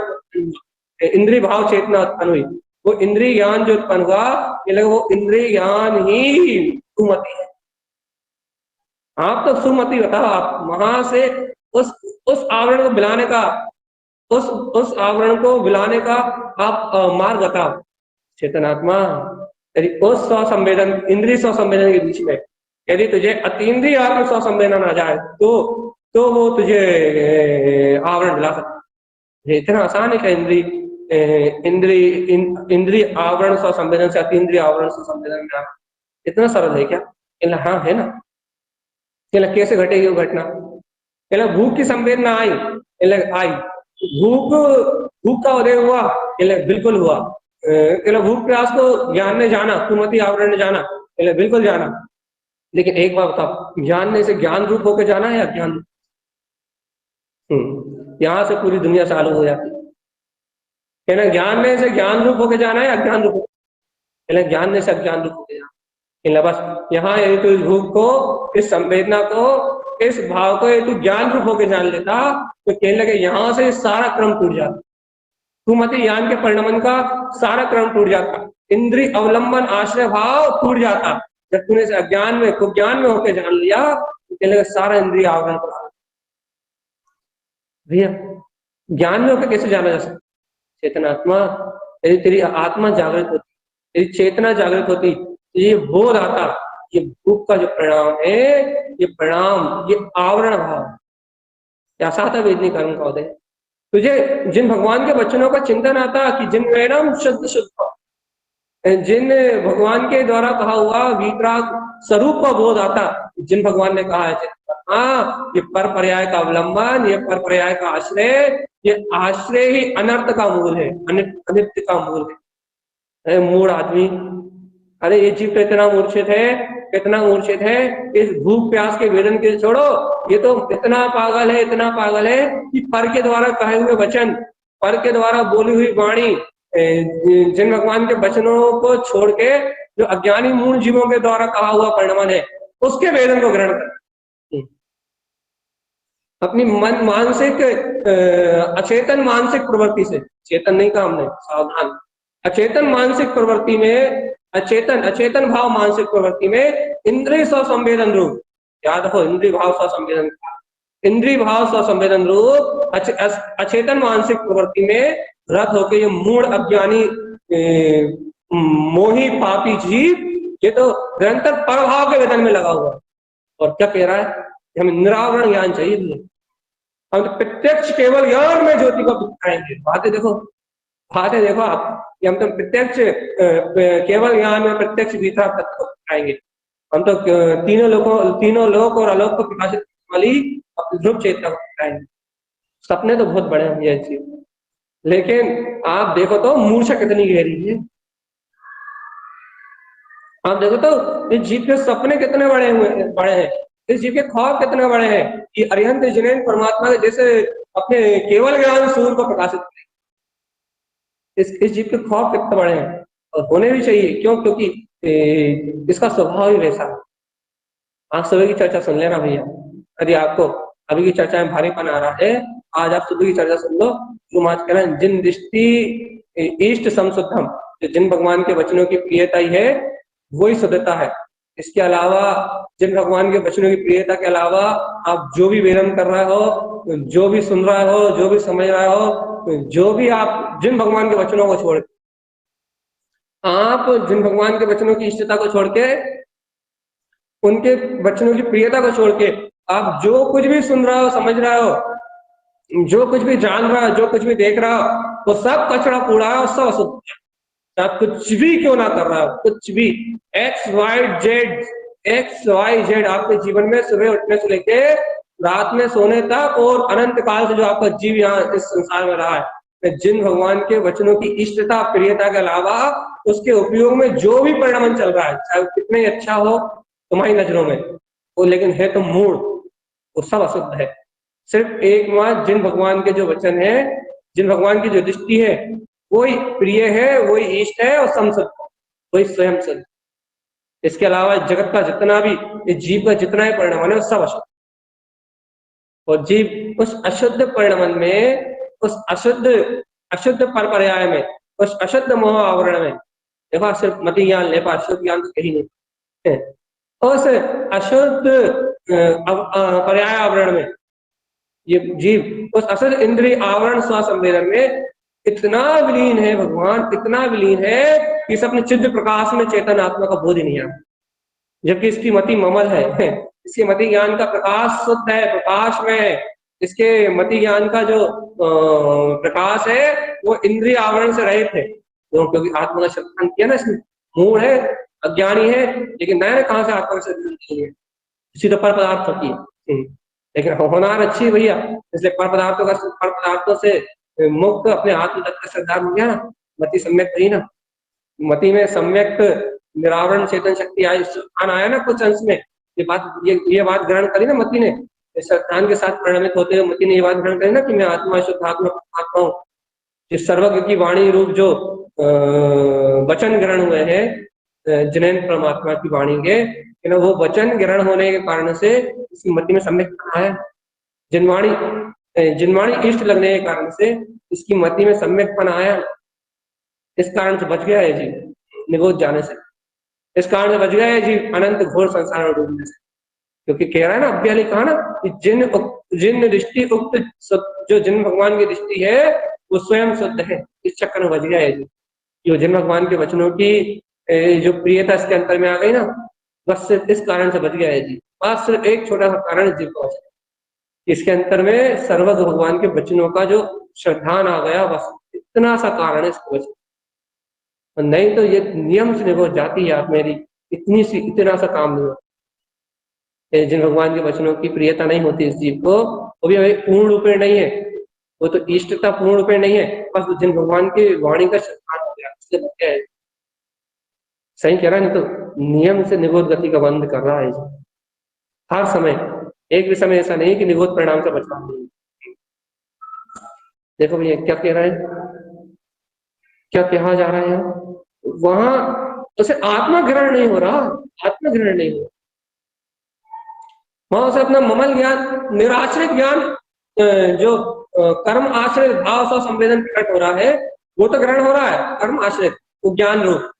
इंद्रिय भाव चेतना उत्पन्न हुई, वो इंद्रिय ज्ञान जो उत्पन्न हुआ, ये वो इंद्रिय ज्ञान ही सुमति है। आप तो सुमति बताओ, आप वहां से उस आवरण को मिलाने का, उस आवरण को मिलाने का आप मार्ग बताओ। चेतनात्मा, यदि उस स्वसंवेदन, इंद्रिय स्वसंवेदन के बीच में यदि तुझे अतीन्द्रिय आत्म स्वसंवेदन आ जाए तो वो तुझे आवरण दिला सकता है। इतना आसान है क्या इंद्रिय आवरण स्वसंवेदन से अतीन्द्रिय आवरण स्वसंवेदन में आना? इतना सरल है क्या? हाँ है ना। कैसे घटेगी वो घटना? भूख की संवेदना आई, आई, भूख, भूख का उदय हुआ, बिल्कुल हुआ। भूख प्यास को ज्ञान ने जाना, सुमति आवरण ने जाना, बिल्कुल जाना। लेकिन एक बात बताओ, जानने से ज्ञान रूप होकर जाना है या अज्ञान रूप? यहां से पूरी दुनिया चालू हो जाती है ना। जानने से ज्ञान रूप होकर जाना है, अज्ञान रूप, जानने से अज्ञान रूप होकर जाना। बस यहाँ यदि तो इस भूख को, इस संवेदना को, इस भाव को यदि ज्ञान रूप होकर जान लेता तो कहने लगे यहाँ से सारा क्रम टूट जाता, सुमति ज्ञान के परिणमन का सारा क्रम टूट जाता, इंद्रिय अवलंबन आश्रय भाव टूट जाता। जब तूने इसे अज्ञान में, कुज्ञान में होकर जान लिया तो कहने लगे सारा इंद्रिय आवरण पर। भैया ज्ञान में होकर कैसे जाना जा सकता? चेतनात्मा, यदि तेरी आत्मा जागृत होती, तेरी चेतना जागृत होती, ये बोध आता, ये भूख का जो परिणाम है, ये परिणाम, ये आवरण भाव ऐसा था वेदनी कर्म का उदय। तुझे जिन भगवान के वचनों का चिंतन आता कि जिन परिणाम शुद्ध शुद्ध, जिन भगवान के द्वारा कहा हुआ वीतराग स्वरूप का बोध आता, जिन भगवान ने कहा है हाँ ये पर पर्याय का अवलंबन, ये पर पर्याय का आश्रय, ये आश्रय ही अनर्थ का मूल है, अनित्य का मूल है। मूड आदमी, अरे ये जीव तो इतना मूर्छित है, कितना मूर्छित है इस भूख प्यास के वेदन के, छोड़ो, ये तो इतना पागल है, इतना पागल है कि पर के द्वारा कहे हुए वचन, पर के द्वारा बोली हुई वाणी, जिन भगवान के वचनों को छोड़ के जो अज्ञानी मूल जीवों के द्वारा कहा हुआ परिणमन है, उसके वेदन को ग्रहण कर अपनी मन मानसिक अचेतन मानसिक प्रवृत्ति से, चेतन नहीं कहा हमने, सावधान, अचेतन मानसिक प्रवृत्ति में, अचेतन भाव मानसिक प्रवृत्ति में इंद्रिय स्वसंवेदन रूप, याद रखो इंद्रिय भाव स्वसंवेदन, इंद्रिय भाव स्वसंवेदन रूप अचेतन मानसिक प्रवृत्ति में रत होकर ये मूढ़ अज्ञानी मोही पापी जीव, ये तो निरंतर परभाव के वेदन में लगा हुआ। और क्या कह रहा है? हमें निरावरण ज्ञान चाहिए, हम तो प्रत्यक्ष केवल ज्ञान में ज्योति को दिखाएंगे। बातें देखो, बातें देखो आप, हम तो प्रत्यक्ष केवल ज्ञान में प्रत्यक्ष भीतर तत्व को दिखाएंगे। हम तो तीनों लोक और अलोक को प्रकाशित करने वाली अपनी ध्रुव चेतना को दिखाएंगे। सपने तो बहुत बड़े हैं ये चीज, लेकिन आप देखो तो मूर्छा कितनी गहरी है। आप देखो तो इस जीव के सपने कितने बड़े हैं, इस जीव के ख्वाब कितने बड़े हैं कि अरिहंत जिनेन परमात्मा के जैसे अपने केवल ज्ञान सूर्य को प्रकाशित करें। इस जीव के ख्वाब कितने बड़े हैं, और होने भी चाहिए। क्यों? क्योंकि इसका स्वभाव ही वैसा है। आज सुबह की चर्चा सुन लेना भैया, यदि आपको अभी की चर्चा में भारीपन आ रहा है, आज आप सुबह की चर्चा सुन लो। तुम आज कह रहे हैं जिन दृष्टि इष्ट समशुद्धम, तो जिन भगवान के वचनों की प्रियता ही है वही शुद्धता है। इसके अलावा जिन भगवान के वचनों की प्रियता के अलावा आप जो भी वेदन कर रहे हो, जो भी सुन रहे हो, जो भी समझ रहे हो, जो भी आप जिन भगवान के वचनों को छोड़ आप जिन भगवान के वचनों की इष्टता को छोड़ के, उनके वचनों की प्रियता को छोड़ के आप जो कुछ भी सुन रहे हो, समझ रहे हो, जो कुछ भी जान रहा है, जो कुछ भी देख रहा हो, वो सब कचरा कूड़ा है और सब अशुद्ध है। आप कुछ भी क्यों ना कर रहा हो, कुछ भी एक्स वाई जेड आपके जीवन में सुबह उठने से लेके रात में सोने तक और अनंत काल से जो आपका जीव यहाँ इस संसार में रहा है, जिन भगवान के वचनों की इष्टता प्रियता के अलावा उसके उपयोग में जो भी परिणाम चल रहा है, चाहे कितना ही अच्छा हो तुम्हारी नजरों में, वो लेकिन है तो मूड, वो सब अशुद्ध है। सिर्फ एकमात्र जिन भगवान के जो वचन है, जिन भगवान की जो दृष्टि है, वही प्रिय है, वही इष्ट है और समसुद्ध, वही स्वयं शुद्ध। इसके अलावा जगत का जितना भी, इस जीव का जितना भी परिणाम है, वो सब अशुद्ध। और जीव उस अशुद्ध परिणाम में, उस अशुद्ध पर पर्याय में, उस अशुद्ध मोह आवरण में, देखो सिर्फ मति ज्ञान ले पा, अशुद्ध ज्ञान तो कहीं नहीं है। उस अशुद्ध पर्याय आवरण में ये जीव उस अशुद्ध इंद्रिय आवरण स्वसंवेदन में इतना विलीन है, भगवान इतना विलीन है कि इस अपने चित्त प्रकाश में चेतन आत्मा का बोध ही नहीं आता, जबकि इसकी मति ममल है। इसके मति ज्ञान का प्रकाश शुद्ध है, प्रकाश में है। इसके मति ज्ञान का जो प्रकाश है वो इंद्रिय आवरण से रहित है, क्योंकि आत्मा का शब्द किया ना, इसमें मूड है, अज्ञानी है, लेकिन नए कहां से आत्मा से नहीं है, इसी तो पर पदार्थ होती है। लेकिन होनार अच्छी है भैया, इसलिए पर पदार्थों से मुक्त अपने आत्म तत्व का श्रद्धा हो गया ना, मति सम्यक रही ना, मति में सम्यक निरावरण चेतन शक्ति आई, स्थान आया ना कुछ अंश में। ये बात ग्रहण करी ना मति ने, स्थान के साथ परिणमित होते हुए मति ने ये बात ग्रहण करी ना कि मैं आत्मा शुद्ध आत्मा हूँ। इस सर्वज्ञ की वाणी रूप जो वचन ग्रहण हुए हैं जिनेन्द्र परमात्मा की वाणी के, वो वचन ग्रहण होने के कारण से इसकी मति में सम्यक आया। जिनवाणी इष्ट लगने के कारण से इसकी मति में सम्यकपन आया। इस कारण से बच गया है जीव निगोद जाने से, इस कारण से बच गया है जीव अनंत घोर संसार में डूबने से, क्योंकि कह रहा है ना अभ्याली कहा ना कि जिन दृष्टि उक्त जो जिन भगवान की दृष्टि है वो स्वयं शुद्ध है। इस चक्कर में बच गया है जीव, जो जिन भगवान के वचनों की जो प्रियता इसके अंतर में आ गई ना, बस सिर्फ इस कारण से बच गया है जीव। बस सिर्फ एक छोटा सा कारण जीव का, इसके अंतर में सर्वज्ञ भगवान के वचनों का जो श्रद्धान आ गया, बस इतना सा कारण है इसको बचने। नहीं तो ये नियम से निभो जाती है आप मेरी, इतना सा काम नहीं होता। जिन भगवान के वचनों की प्रियता नहीं होती इस जीव को, वो भी पूर्ण रूप में नहीं है, वो तो इष्टता पूर्ण रूप में नहीं है, बस जिन भगवान की वाणी का श्रद्धान हो गया इससे बच गया है। सही कह रहा है, नहीं तो नियम से निगोद गति का बंद कर रहा है हर समय। एक भी समय ऐसा नहीं कि निगोद परिणाम से बचना नहीं। देखो भैया क्या कह रहा है, क्या कहा जा रहा है वहां, उसे आत्मा ग्रहण नहीं हो रहा, आत्मा ग्रहण नहीं हो रहा, वहां उसे अपना ममल ज्ञान, निराश्रित ज्ञान, जो कर्म आश्रित भाव सा संवेदन प्रकट हो रहा है, वो तो ग्रहण हो रहा है। कर्म आश्रित वो ज्ञान रूप,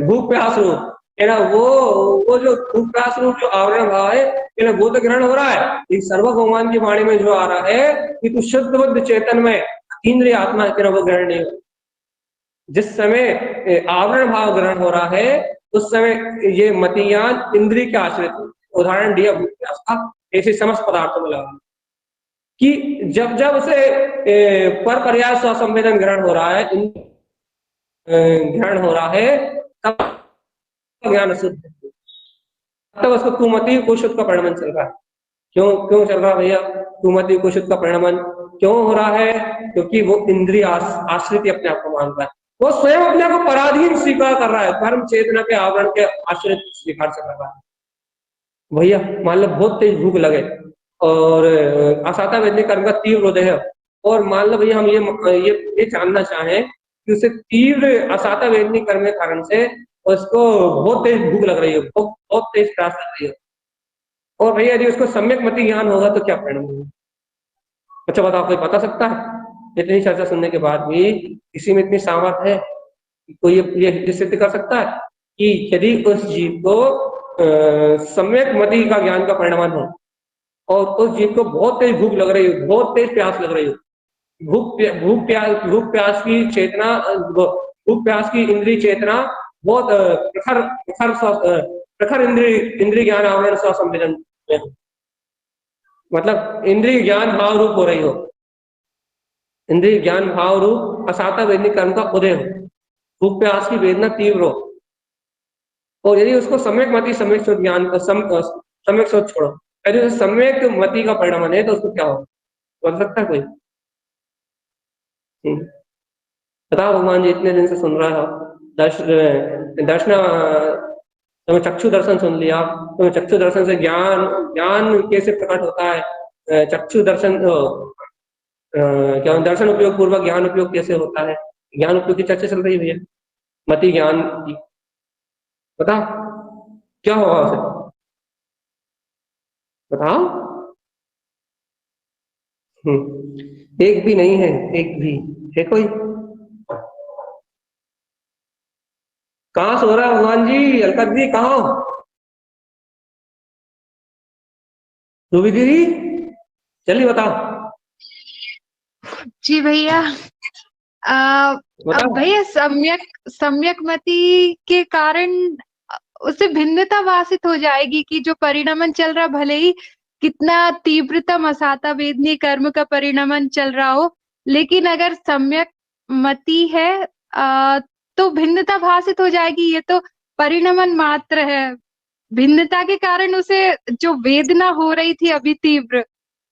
भूख प्यास रूप है ना, वो जो भूख प्यास रूप जो आवरण भाव है वो तो ग्रहण हो रहा है। सर्व भगवान की वाणी में जो आ रहा है कि तू शुद्ध बुद्ध चेतन में इंद्रिय आत्मा है, वो ग्रहण नहीं हो। जिस समय आवरण भाव ग्रहण हो रहा है उस समय ये मतियान इंद्रिय के आश्रित, उदाहरण दिया भूख प्यास का, ऐसे समस्त पदार्थों में लगा कि जब जब उसे पर पर्याय स्वसंवेदन ग्रहण हो रहा है, ग्रहण हो रहा है, तब ज्ञान शुद्ध, तब उसको कुमति कुशुद्ध का परिणमन चल रहा है। क्यों चल रहा है भैया कुमति कुशुद्ध का परिणमन? क्यों हो रहा है? क्योंकि वो इंद्रिय आश्रित अपने आप को मान रहा है, वो स्वयं अपने आप को पराधीन स्वीकार कर रहा है, कर्म चेतना के आवरण के आश्रित स्वीकार से कर रहा है। भैया मान लो बहुत तेज भूख लगे और असाता वेदनी कर्म का तीव्र हृदय है, और मान लो भैया हम ये जानना चाहें कि उसे तीव्र असाता वेदनी कर्म के कारण से उसको बहुत तेज भूख लग रही है, बहुत तेज प्यास लग रही है, और भैया यदि उसको सम्यक मति ज्ञान होगा तो क्या परिणाम होगा? अच्छा बताओ, कोई बता सकता है? इतनी चर्चा सुनने के बाद भी किसी में इतनी सामर्थ्य है कोई ये सिद्ध कर सकता है कि यदि उस जीव को सम्यक मति का ज्ञान का परिणाम हो और उस जीव को बहुत तेज भूख लग रही हो, बहुत तेज प्यास लग रही हो, भूख प्यास की चेतना, भूख प्यास की इंद्रिय चेतना बहुत प्रखर प्रखर प्रखर इंद्रिय ज्ञान आवरण संवेदन में, मतलब इंद्रिय ज्ञान भाव रूप हो रही हो, इंद्रिय ज्ञान भाव रूप असाता वेदनिक कर्म का उदय हो, भूख प्यास की वेदना तीव्र हो, और यदि उसको सम्यक मति सम्यक सोच ज्ञान सम्यक सोच छोड़ो, यदि उसे सम्यक मति का परिणाम है तो उसको क्या हो, बोल सकता है कोई? बताओ भगवान जी, इतने दिन से सुन रहा है, दर्शन तुम्हें चक्षु दर्शन सुन लिया, तुम्हें चक्षु दर्शन से ज्ञान ज्ञान कैसे प्रकट होता है, चक्षु दर्शन क्या दर्शन उपयोग पूर्वक ज्ञान उपयोग कैसे होता है, ज्ञान उपयोग की चर्चा चल रही है भैया, मति ज्ञान की। बताओ क्या होगा उसे, बताओ। एक भी नहीं है, एक भी है कोई? कहाँ सो रहा है भगवान जी? अलकत जी कहाँ हो? रूबी दीदी चलिए बताओ। जी भैया, अब भैया सम्यक मति के कारण उसे भिन्नता भाषित हो जाएगी कि जो परिणमन चल रहा, भले ही कितना तीव्रतम असाता वेदनीय कर्म का परिणमन चल रहा हो, लेकिन अगर सम्यक मति है तो भिन्नता भाषित हो जाएगी। ये तो परिणमन मात्र है, भिन्नता के कारण उसे जो वेदना हो रही थी अभी तीव्र,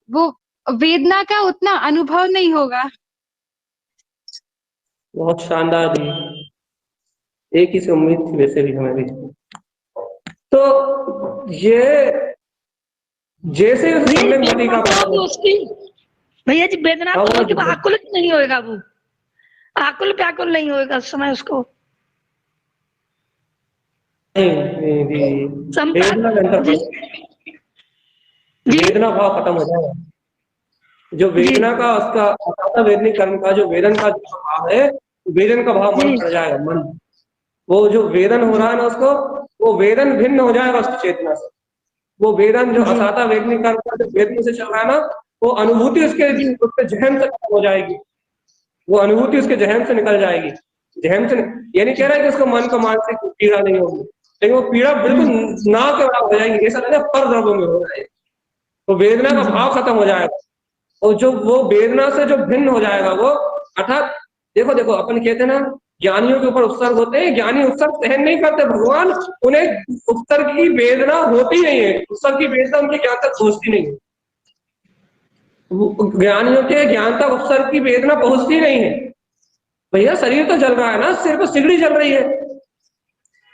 वो वेदना का उतना अनुभव नहीं होगा। बहुत शानदार दी, एक ही से उम्मीद थी वैसे भी हमें भी। तो ये जैसे मति का भैया जी वेदना तो आकुल नहीं होएगा, वो आकुल व्याकुल नहीं होएगा उस समय उसको। वेदना भाव खत्म हो जाएगा, जो वेदना का उसका वेदनिक कर्म का जो वेदन का जो भाव है, वेदन का भाव मन पड़ जाएगा, मन वो जो वेदन हो रहा है ना उसको, वो वेदन भिन्न हो जाएगा उसकी चेतना से, वो वेदन जो असाता वेदनिक कर्म का जो वेदन से चल रहा है ना, वो अनुभूति उसके जहन से खत्म हो जाएगी, वो अनुभूति उसके जहन से निकल जाएगी। जहन से ये नहीं कह रहा है कि उसको मन का मानसिक पीड़ा नहीं होगी, लेकिन वो पीड़ा बिल्कुल ना के बराबर हो जाएगी, ऐसा लगता है पर द्रव्यों में हो रहा है, तो वेदना का भाव खत्म हो जाएगा, और जो वो वेदना से जो भिन्न हो जाएगा वो, अर्थात देखो देखो अपन कहते हैं ना ज्ञानियों के ऊपर उपसर्ग होते हैं, ज्ञानी उपसर्ग सहन नहीं करते भगवान, उन्हें उपसर्ग की वेदना होती नहीं है, उपसर्ग की वेदना उनके ज्ञान तक पहुंचती नहीं है, ज्ञानियों के ज्ञान तक उपसर्ग की वेदना पहुंचती नहीं है। भैया शरीर तो जल रहा है ना, सिर पर सिगड़ी जल रही है,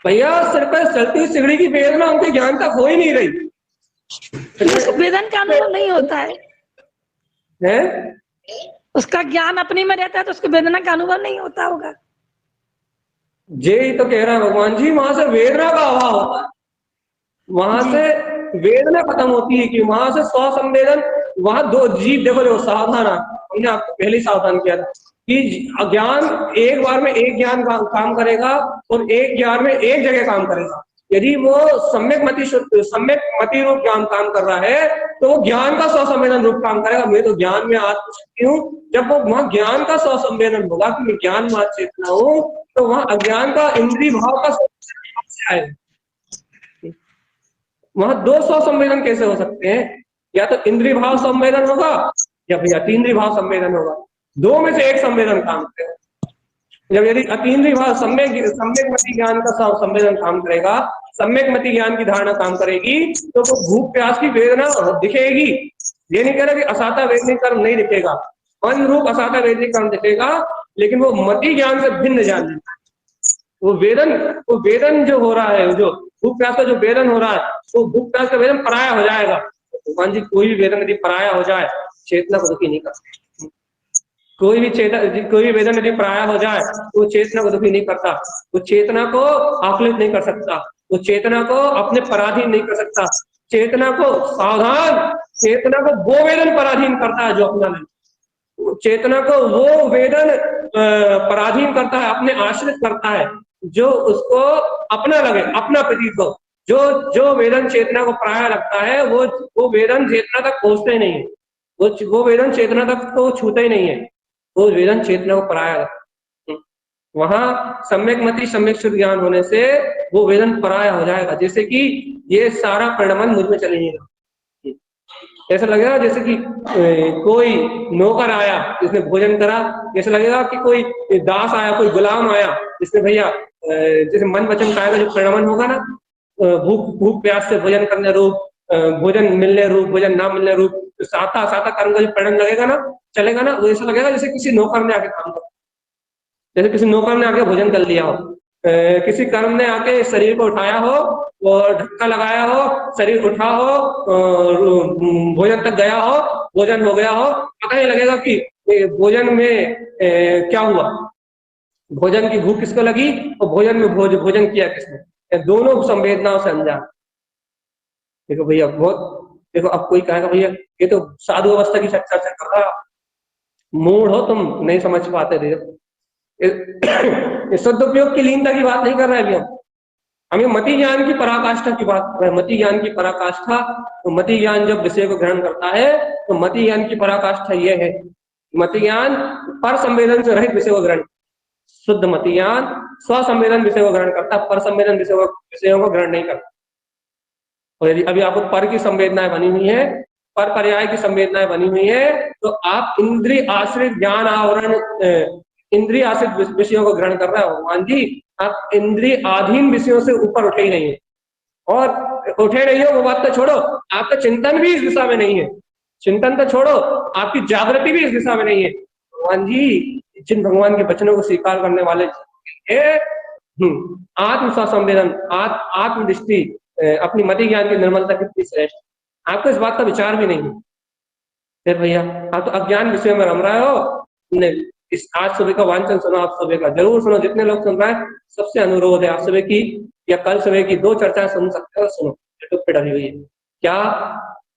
भैया सिर पर चलती सिगड़ी की वेदना उनके ज्ञान तक हो ही नहीं रही, वेदन का अनुभव नहीं होता है? उसका ज्ञान अपने में रहता है तो उसको वेदना का अनुभव नहीं होता होगा। जे ही तो कह रहा है भगवान जी, वहां से वेदना का अभाव होता है, वहां से वेदना खत्म होती है, कि वहां से स्वसंवेदन, वहां दो जीव देखो सावधान, हमने आपको पहले ही सावधान किया था कि ज्ञान एक बार में एक ज्ञान काम करेगा और एक ज्ञान में एक जगह काम करेगा। यदि वो सम्यक मति रूप ज्ञान काम कर रहा है तो वो ज्ञान का स्वसंवेदन रूप काम करेगा। मैं तो ज्ञान में आत्मशक्ति हूँ, जब वो वहां ज्ञान का स्वसंवेदन होगा कि मैं ज्ञान मात्र चेतना हूँ, तो वहां अज्ञान का इंद्रिय भाव का आएगा। वहां दो स्वसंवेदन कैसे हो सकते हैं? या तो इंद्रिय भाव संवेदन होगा या फिर अतीन्द्रिय भाव संवेदन होगा, दो में से एक संवेदन काम करेगा। जब यदि अतीन्द्रिय भाव सम्यक मति ज्ञान का संवेदन काम करेगा, सम्यक मति ज्ञान की धारणा काम करेगी, तो वो भूख प्यास की वेदना दिखेगी। ये नहीं कह रहा कि असाता वेदनिक कर्म नहीं दिखेगा, मन रूप असाता वेदनिक कर्म दिखेगा, लेकिन वो मति ज्ञान से भिन्न जान लेता है। वो वेदन जो हो रहा है, जो भूख प्यास का जो वेदन हो रहा है, वो भूख प्यास का वेदन पराया हो जाएगा। भगवान जी कोई भी वेदन यदि पराया हो जाए चेतना को दुखी नहीं करता, कोई भी वेदन यदि पराया हो जाए वो चेतना को दुखी नहीं करता, वो चेतना को आकलित नहीं कर सकता, वो चेतना को अपने पराधीन नहीं कर सकता, चेतना को सावधान, चेतना को वो वेदन पराधीन करता है जो अपना नहीं। चेतना को वो वेदन पराधीन करता है, अपने आश्रित करता है, जो उसको अपना लगे, अपना प्रतीत हो। जो वेदन चेतना को पराया लगता है, वो वेदन चेतना तक पहुंचते नहीं है, वो वेदन चेतना तक को छूते ही नहीं है, वो वेदन चेतना को पराया लगता है। वहां सम्यक मति सम्यक शुद्ध ज्ञान होने से वो वेदन पराया हो जाएगा। जैसे कि ये सारा परिणमन मुझ में चलेगा, ऐसा लगेगा जैसे कि कोई नौकर आया जिसने भोजन करा, ऐसा लगेगा कि कोई दास आया, कोई गुलाम आया जिसने भैया जैसे मन वचन काया का जो परिणमन होगा ना, भूख भूख प्यास से भोजन करने रूप, भोजन मिलने रूप, भोजन ना मिलने रूप, तो साता साता कर्म का जो परिणाम लगेगा ना, चलेगा ना, वो ऐसा लगेगा जैसे किसी नौकर ने आके काम कर, जैसे किसी नौकर ने आके भोजन कर लिया हो, किसी कर्म ने आके शरीर को उठाया हो और धक्का लगाया हो, शरीर उठा हो, भोजन तक गया हो, भोजन हो गया हो, पता नहीं लगेगा कि भोजन में क्या हुआ, भोजन की भूख किसको लगी और भोजन में भोजन किया किसने, दोनों संवेदनाओं से अनजान। देखो भैया बहुत, देखो अब कोई कहेगा भैया ये तो साधु अवस्था की चर्चा कर रहा, मूड हो तुम, नहीं समझ पाते थे। सदुपयोग की लीनता की बात नहीं कर रहे अभी हम, हमें मति ज्ञान की पराकाष्ठा की बात कर रहे हैं। मति ज्ञान की पराकाष्ठा, तो मति ज्ञान जब विषय को ग्रहण करता है तो मति ज्ञान की पराकाष्ठा यह है, मति ज्ञान पर संवेदन से रहित विषय को ग्रहण, शुद्ध मति ज्ञान स्वसंवेदन विषय को ग्रहण करता है, पर संवेदन विषयों को ग्रहण नहीं करता। और यदि अभी आपको पर की संवेदनाएं बनी हुई है, पर पर्याय की संवेदनाएं बनी हुई है, तो आप इंद्रिय आश्रित ज्ञान आवरण, इंद्रिय आश्रित विषयों को ग्रहण कर रहे हो भगवान जी, आप इंद्रिय अधीन विषयों से ऊपर उठे ही नहीं है। और उठे नहीं हो वो बात तो छोड़ो, आपका चिंतन भी इस दिशा में नहीं है, चिंतन तो छोड़ो, आपकी जागृति भी इस दिशा में नहीं है। भगवान जी जिन भगवान के वचनों को स्वीकार करने वाले आत्म संवेदन, आत्मदृष्टि, अपनी मति ज्ञान की निर्मलता कितनी श्रेष्ठ, आपको इस बात का विचार भी नहीं है। फिर भैया आप तो अज्ञान विषय में रम रहे हो। इस आज सुबह का वांचन सुनो, आप सुबह का जरूर सुनो, जितने लोग सुन रहे हैं सबसे अनुरोध है, आप सुबह की या कल सुबह की 2 चर्चा सुन सकते हो, सुनो, यूट्यूब पे डाली हुई है। क्या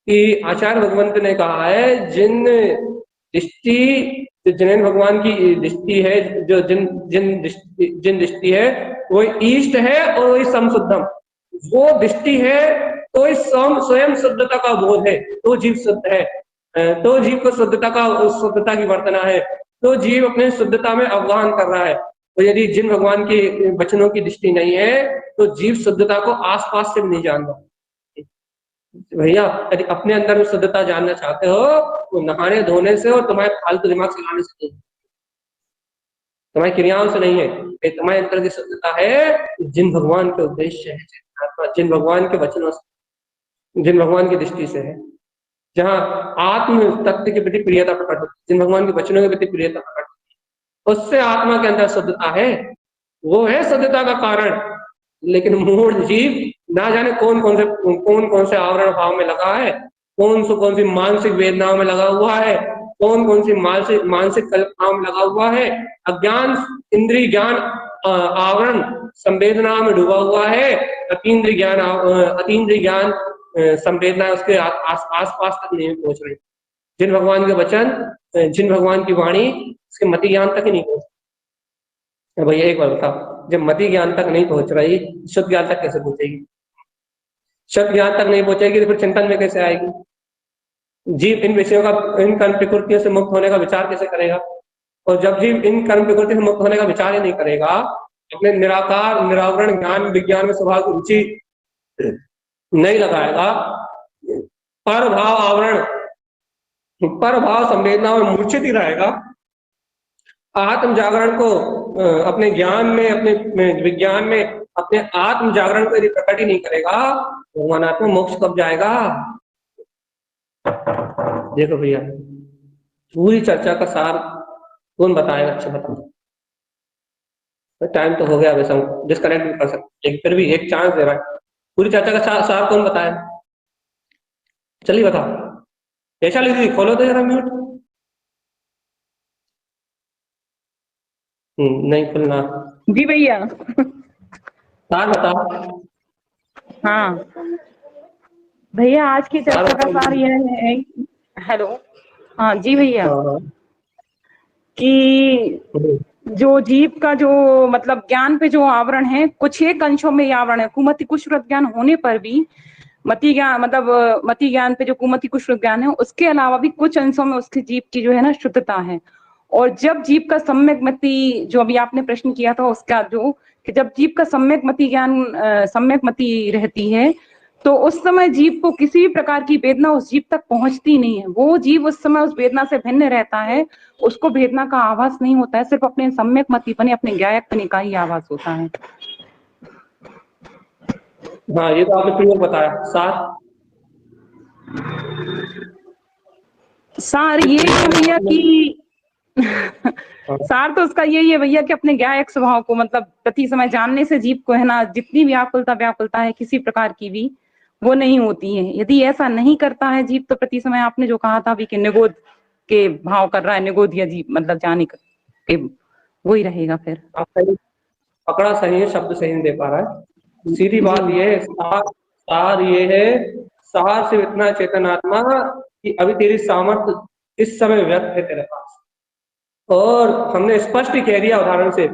कि आचार्य भगवंत ने कहा है, जिन दृष्टि, जैन भगवान की दृष्टि है, जो जिन दृष्टि है वो ईष्ट है और वही समशुद्धम, वो दृष्टि है तो स्वयं शुद्धता का बोध है, तो जीव शुद्ध है, तो जीव को शुद्धता की वर्तना है, तो जीव अपने शुद्धता में अवगाहन कर रहा है। तो यदि जिन भगवान के वचनों की दृष्टि नहीं है तो जीव शुद्धता को आसपास से भी नहीं जान रहा। भैया यदि अपने अंदर में शुद्धता जानना चाहते हो तो नहाने धोने से और तुम्हारे फालतू दिमाग से लाने से नहीं, तुम्हारी क्रियाओं से नहीं है, तुम्हारे अंदर की शुद्धता है जिन भगवान के उद्देश्य है, जिन भगवान के वचनों से, जिन भगवान की दृष्टि से है, जहाँ आत्म तत्व के प्रति प्रियता प्रकट होती है, जिन भगवान के वचनों के प्रति प्रियता प्रकट होती है, उससे आत्मा के अंदर शुद्धता है, वो है शुद्धता का कारण। लेकिन मूढ़ जीव ना जाने कौन कौन से आवरण भाव में लगा है, कौन सी मानसिक वेदनाओं में लगा हुआ है, कौन सी मानसिक कल्पनाओं में लगा हुआ है, अज्ञान इंद्रिय ज्ञान आवरण संवेदनाओं में डूबा हुआ है, अतीन्द्रिय ज्ञान संवेदना उसके आसपास तक नहीं पहुंच रही। जिन भगवान के वचन, जिन भगवान की वाणी उसके मति ज्ञान तक ही नहीं पहुंच। भैया एक बार बताओ, जब मति ज्ञान तक नहीं पहुंच रही, शुद्ध ज्ञान तक कैसे पहुंचेगी? शुद्ध ज्ञान तक नहीं पहुंचेगी तो फिर चिंतन में कैसे आएगी? जीव इन विषयों का, इन कर्म प्रकृतियों से मुक्त होने का विचार कैसे करेगा? और जब जीव इन कर्म प्रकृति से मुक्त होने का विचार ही नहीं करेगा, अपने निराकार निरावरण ज्ञान विज्ञान में स्वभाव की रुचि नहीं लगाएगा, पर भाव आवरण, पर भाव संवेदना में मूर्छित ही रहेगा, आत्म जागरण को अपने ज्ञान में, अपने विज्ञान में अपने आत्म जागरण को यदि प्रकट ही नहीं करेगा, भगवानात्मक मोक्ष कब जाएगा? देखो भैया पूरी चर्चा का सार कौन बताएगा? अच्छा बताओ, टाइम तो हो गया, वैसे हम डिस्कनेक्ट भी कर सकते, फिर भी एक चांस दे रहा है। पूरी चर्चा का सार कौन बताए? चलिए बताओ। ऐसा दीदी खोलो तो जरा म्यूट। नहीं खुलना। जी भैया। सार बताओ। हाँ भैया, आज की चर्चा का सार यह है। हेलो, हाँ जी भैया, कि जो जीव का जो मतलब ज्ञान पे जो आवरण है, कुछ एक अंशों में ये आवरण है। कुमति कुश्रुत ज्ञान होने पर भी मति ज्ञान मतलब मति ज्ञान पे जो कुमति कुश्रुत ज्ञान है, उसके अलावा भी कुछ अंशों में उसके जीव की जो है ना शुद्धता है। और जब जीव का सम्यक मति, जो अभी आपने प्रश्न किया था उसका जो, कि जब जीव का सम्यक मति ज्ञान सम्यक मति रहती है, तो उस समय जीव को किसी भी प्रकार की वेदना उस जीव तक पहुंचती नहीं है। वो जीव उस समय उस वेदना से भिन्न रहता है, उसको वेदना का आभास नहीं होता है, सिर्फ अपने सम्यक मति बने अपने ज्ञायक बने का ही आभास होता है। हाँ, ये तो आपने क्लियर बताया। सार ये है भैया कि सार तो उसका यही है भैया कि अपने ज्ञायक स्वभाव को मतलब प्रति समय जानने से जीव को है ना, जितनी भी व्याकुलता है किसी प्रकार की भी, वो नहीं होती है। यदि ऐसा नहीं करता है जीव, तो प्रति समय आपने जो कहा था अभी कि निगोद के भाव कर रहा है, निगोद या जीव मतलब जाने के, वही रहेगा फिर। आप सही पकड़ा, सही है, शब्द सही नहीं दे पा रहा है। सीधी बात ये है, सार ये है, सार से इतना चेतन आत्मा कि अभी तेरी सामर्थ्य इस समय व्यक्त है तेरे पास। और हमने स्पष्ट कह दिया, उदाहरण से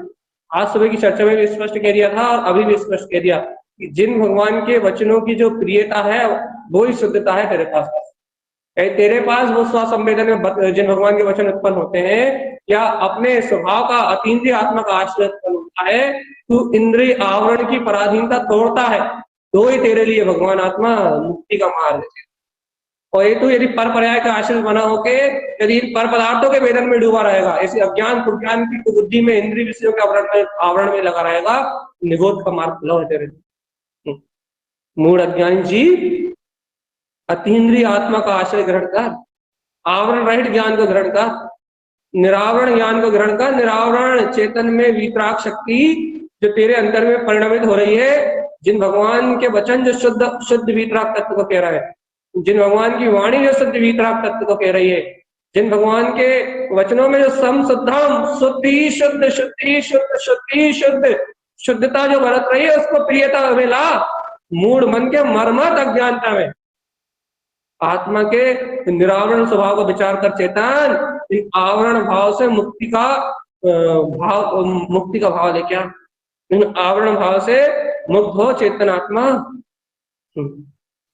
आज सुबह की चर्चा में भी स्पष्ट कह दिया था और अभी भी स्पष्ट कह दिया कि जिन भगवान के वचनों की जो प्रियता है, वो ही शुद्धता है तेरे पास। तेरे पास वो स्वसंवेदन में जिन भगवान के वचन उत्पन्न होते हैं, या अपने स्वभाव का अतीन्द्रिय आत्मा का आश्रय उत्पन्न होता है, तू इंद्रिय आवरण की पराधीनता तोड़ता है, तो ही तेरे लिए भगवान आत्मा मुक्ति का मार्ग है। और ये तो यदि पर पर्याय का आश्रय बना होके यदि इन पर पदार्थों के वेदन में डूबा रहेगा, ऐसे अज्ञान कुज्ञान की बुद्धि में इंद्रिय विषयों के आवरण में लगा रहेगा, निगोद का मार्ग खुला है तेरे। मूढ़ अज्ञानी जीव अतीन्द्रिय आत्मा का आश्रय ग्रहण कर, आवरण रहित ज्ञान को ग्रहण कर, निरावरण ज्ञान को ग्रहण कर। निरावरण चेतन में वीतराग शक्ति जो तेरे अंदर में परिणमित हो रही है, जिन भगवान के वचन जो शुद्ध वीतराग तत्व को कह रहा है, जिन भगवान की वाणी जो शुद्ध वीतराग तत्व को कह रही है, जिन भगवान के वचनों में जो सम शुद्धम शुद्धि शुद्ध शुद्धि शुद्ध शुद्धि शुद्ध शुद्धता जो बरत रही है, उसको प्रियता में ला। मूढ़ मन के मर्मत अज्ञानता में आत्मा के निरावरण स्वभाव का विचार कर चेतन, इन आवरण भाव से मुक्ति का भाव लेके आ। इन आवरण भाव से मुक्त हो चेतन आत्मा,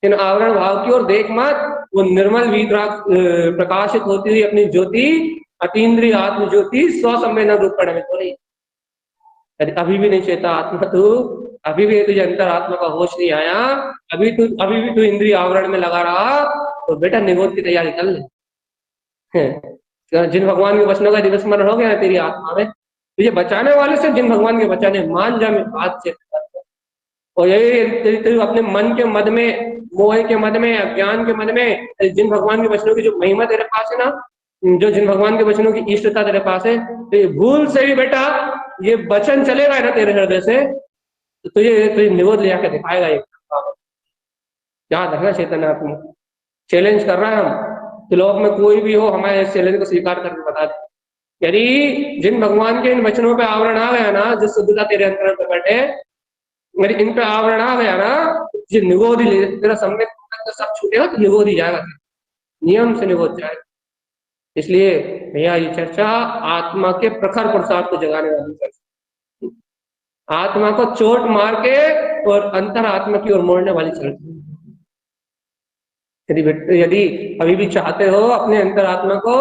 इन आवरण भाव की ओर देख मत। वो निर्मल वीतराग प्रकाशित होती हुई अपनी ज्योति, अतीन्द्रिय आत्म ज्योति स्वसंवेदन रूप परिणमित हो रही। यदि अभी भी नहीं चेता आत्मा तू, अभी भी तुझे अंतर आत्मा का होश नहीं आया, अभी भी तू इंद्रिय आवरण में लगा रहा, तो बेटा निगोद की तैयारी कर ले। जिन भगवान के वचनों का दिवस स्मरण हो गया तेरी आत्मा में, तुझे बचाने वाले से जिन भगवान के बचाने मान जा, मैं बात से। और यही अपने मन के मद में, मोह के मद में, अज्ञान के मद में, जिन भगवान के वचनों की जो महिमा तेरे पास है ना, जो जिन भगवान के वचनों की इष्टता तेरे पास है, तो ये भूल से भी बेटा ये वचन चलेगा ना तेरे हृदय से, तो तुझे निगोद ले आकर दिखाएगा। ये याद रखना, चेतन आत्मा चैलेंज कर रहा है हम, तो लोग में कोई भी हो हमारे इस चैलेंज को स्वीकार करके बता दे। यदि जिन भगवान के इन वचनों पे आवरण आ गया ना, जो शुद्धता तेरे अंतर पे बैठे, यदि इन पे आवरण आ गया ना, जो निगोद ही तेरा सम्यक तो सब छूटेगा, तो निगोद ही जाएगा, नियम से निगोद जाएगा। इसलिए भैया ये चर्चा आत्मा के प्रखर पुरुषार्थ को जगाने वाली चर्चा, आत्मा को चोट मार के और अंतर आत्मा की ओर मोड़ने वाली चर्चा। यदि अभी भी चाहते हो अपने अंतर आत्मा को,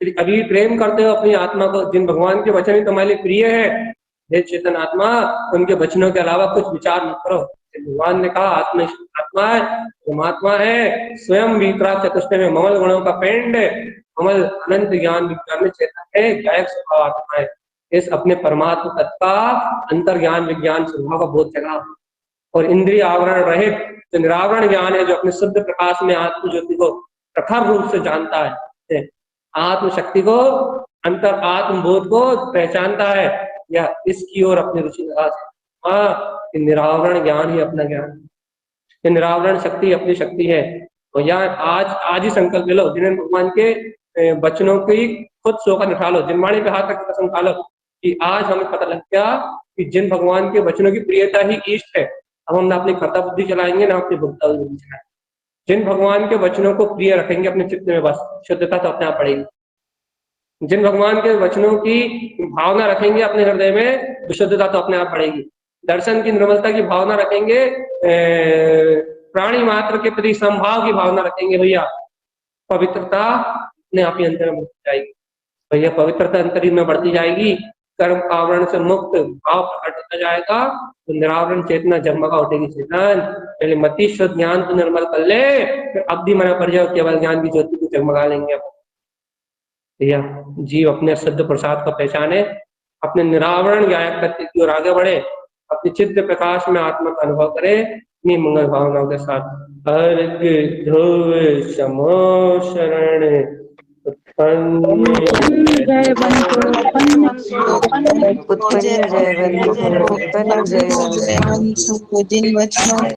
यदि अभी प्रेम करते हो अपनी आत्मा को, जिन भगवान के वचन ही तुम्हारे लिए प्रिय है, हे चेतन आत्मा, उनके वचनों के अलावा कुछ विचार मत करो। भगवान ने कहा आत्मा आत्मा है, परमात्मा है, स्वयं वीतराग चतुष्टय में ममल गुणों का पिंड, ममल अनंत ज्ञान विज्ञान में चेतन है, ज्ञायक स्वभाव आत्मा है। इस अपने परमात्मा तत्व का अंतर ज्ञान विज्ञान स्वभाव का बोध जगा, और इंद्रिय आवरण रहित जो निरावरण ज्ञान है, जो अपने शुद्ध प्रकाश में आत्म ज्योति को प्रखर रूप से जानता है, आत्म शक्ति को, अंतर आत्म बोध को पहचानता है, या इसकी ओर अपनी रुचि लगा सकता। हाँ, निरावरण ज्ञान ही अपना ज्ञान, ये निरावरण शक्ति अपनी शक्ति है। तो यहाँ आज ही संकल्प ले लो, जिन्हें भगवान के वचनों की खुद शोकन उठा लो, जिनवाणी पे हाथ रख कसम खा लो कि आज हमें पता लग गया कि जिन भगवान के वचनों की प्रियता ही इष्ट है। अब हम ना अपनी कर्ता बुद्धि चलाएंगे, ना अपनी भोक्ता बुद्धि चलाएंगे। जिन भगवान के वचनों को प्रिय रखेंगे अपने चित्त में, बस शुद्धता तो अपने आप पड़ेगी। जिन भगवान के वचनों की भावना रखेंगे अपने हृदय में, विशुद्धता तो अपने आप बढ़ेगी। दर्शन की निर्मलता की भावना रखेंगे, प्राणी मात्र के प्रति समभाव की भावना रखेंगे भैया, पवित्रता अपने आप ही अंतर में बढ़ती जाएगी भैया। पवित्रता अंतरी में बढ़ती जाएगी, कर्म आवरण से मुक्त भाव प्रकट होता जाएगा, तो निरावरण चेतना जगमगा उठेगी। चेतन पहले मति शुद्ध ज्ञान को निर्मल कर ले, फिर अब भी मना पड़ जाओ, केवल ज्ञान की ज्योति को जगमगा लेंगे भैया। जीव अपने शुद्ध प्रसाद को पहचाने, अपने निरावरण गायक तत्व की ओर आगे बढ़े, अपने चित्त प्रकाश में आत्मा का अनुभव करे, अपनी मंगल भावनाओं के साथ। अर्घ ध्रुव समो शरण उत्पन्न जय बंधु उत्पन्न जय बंधु उत्पन्न जय बंधु। जिन वचनों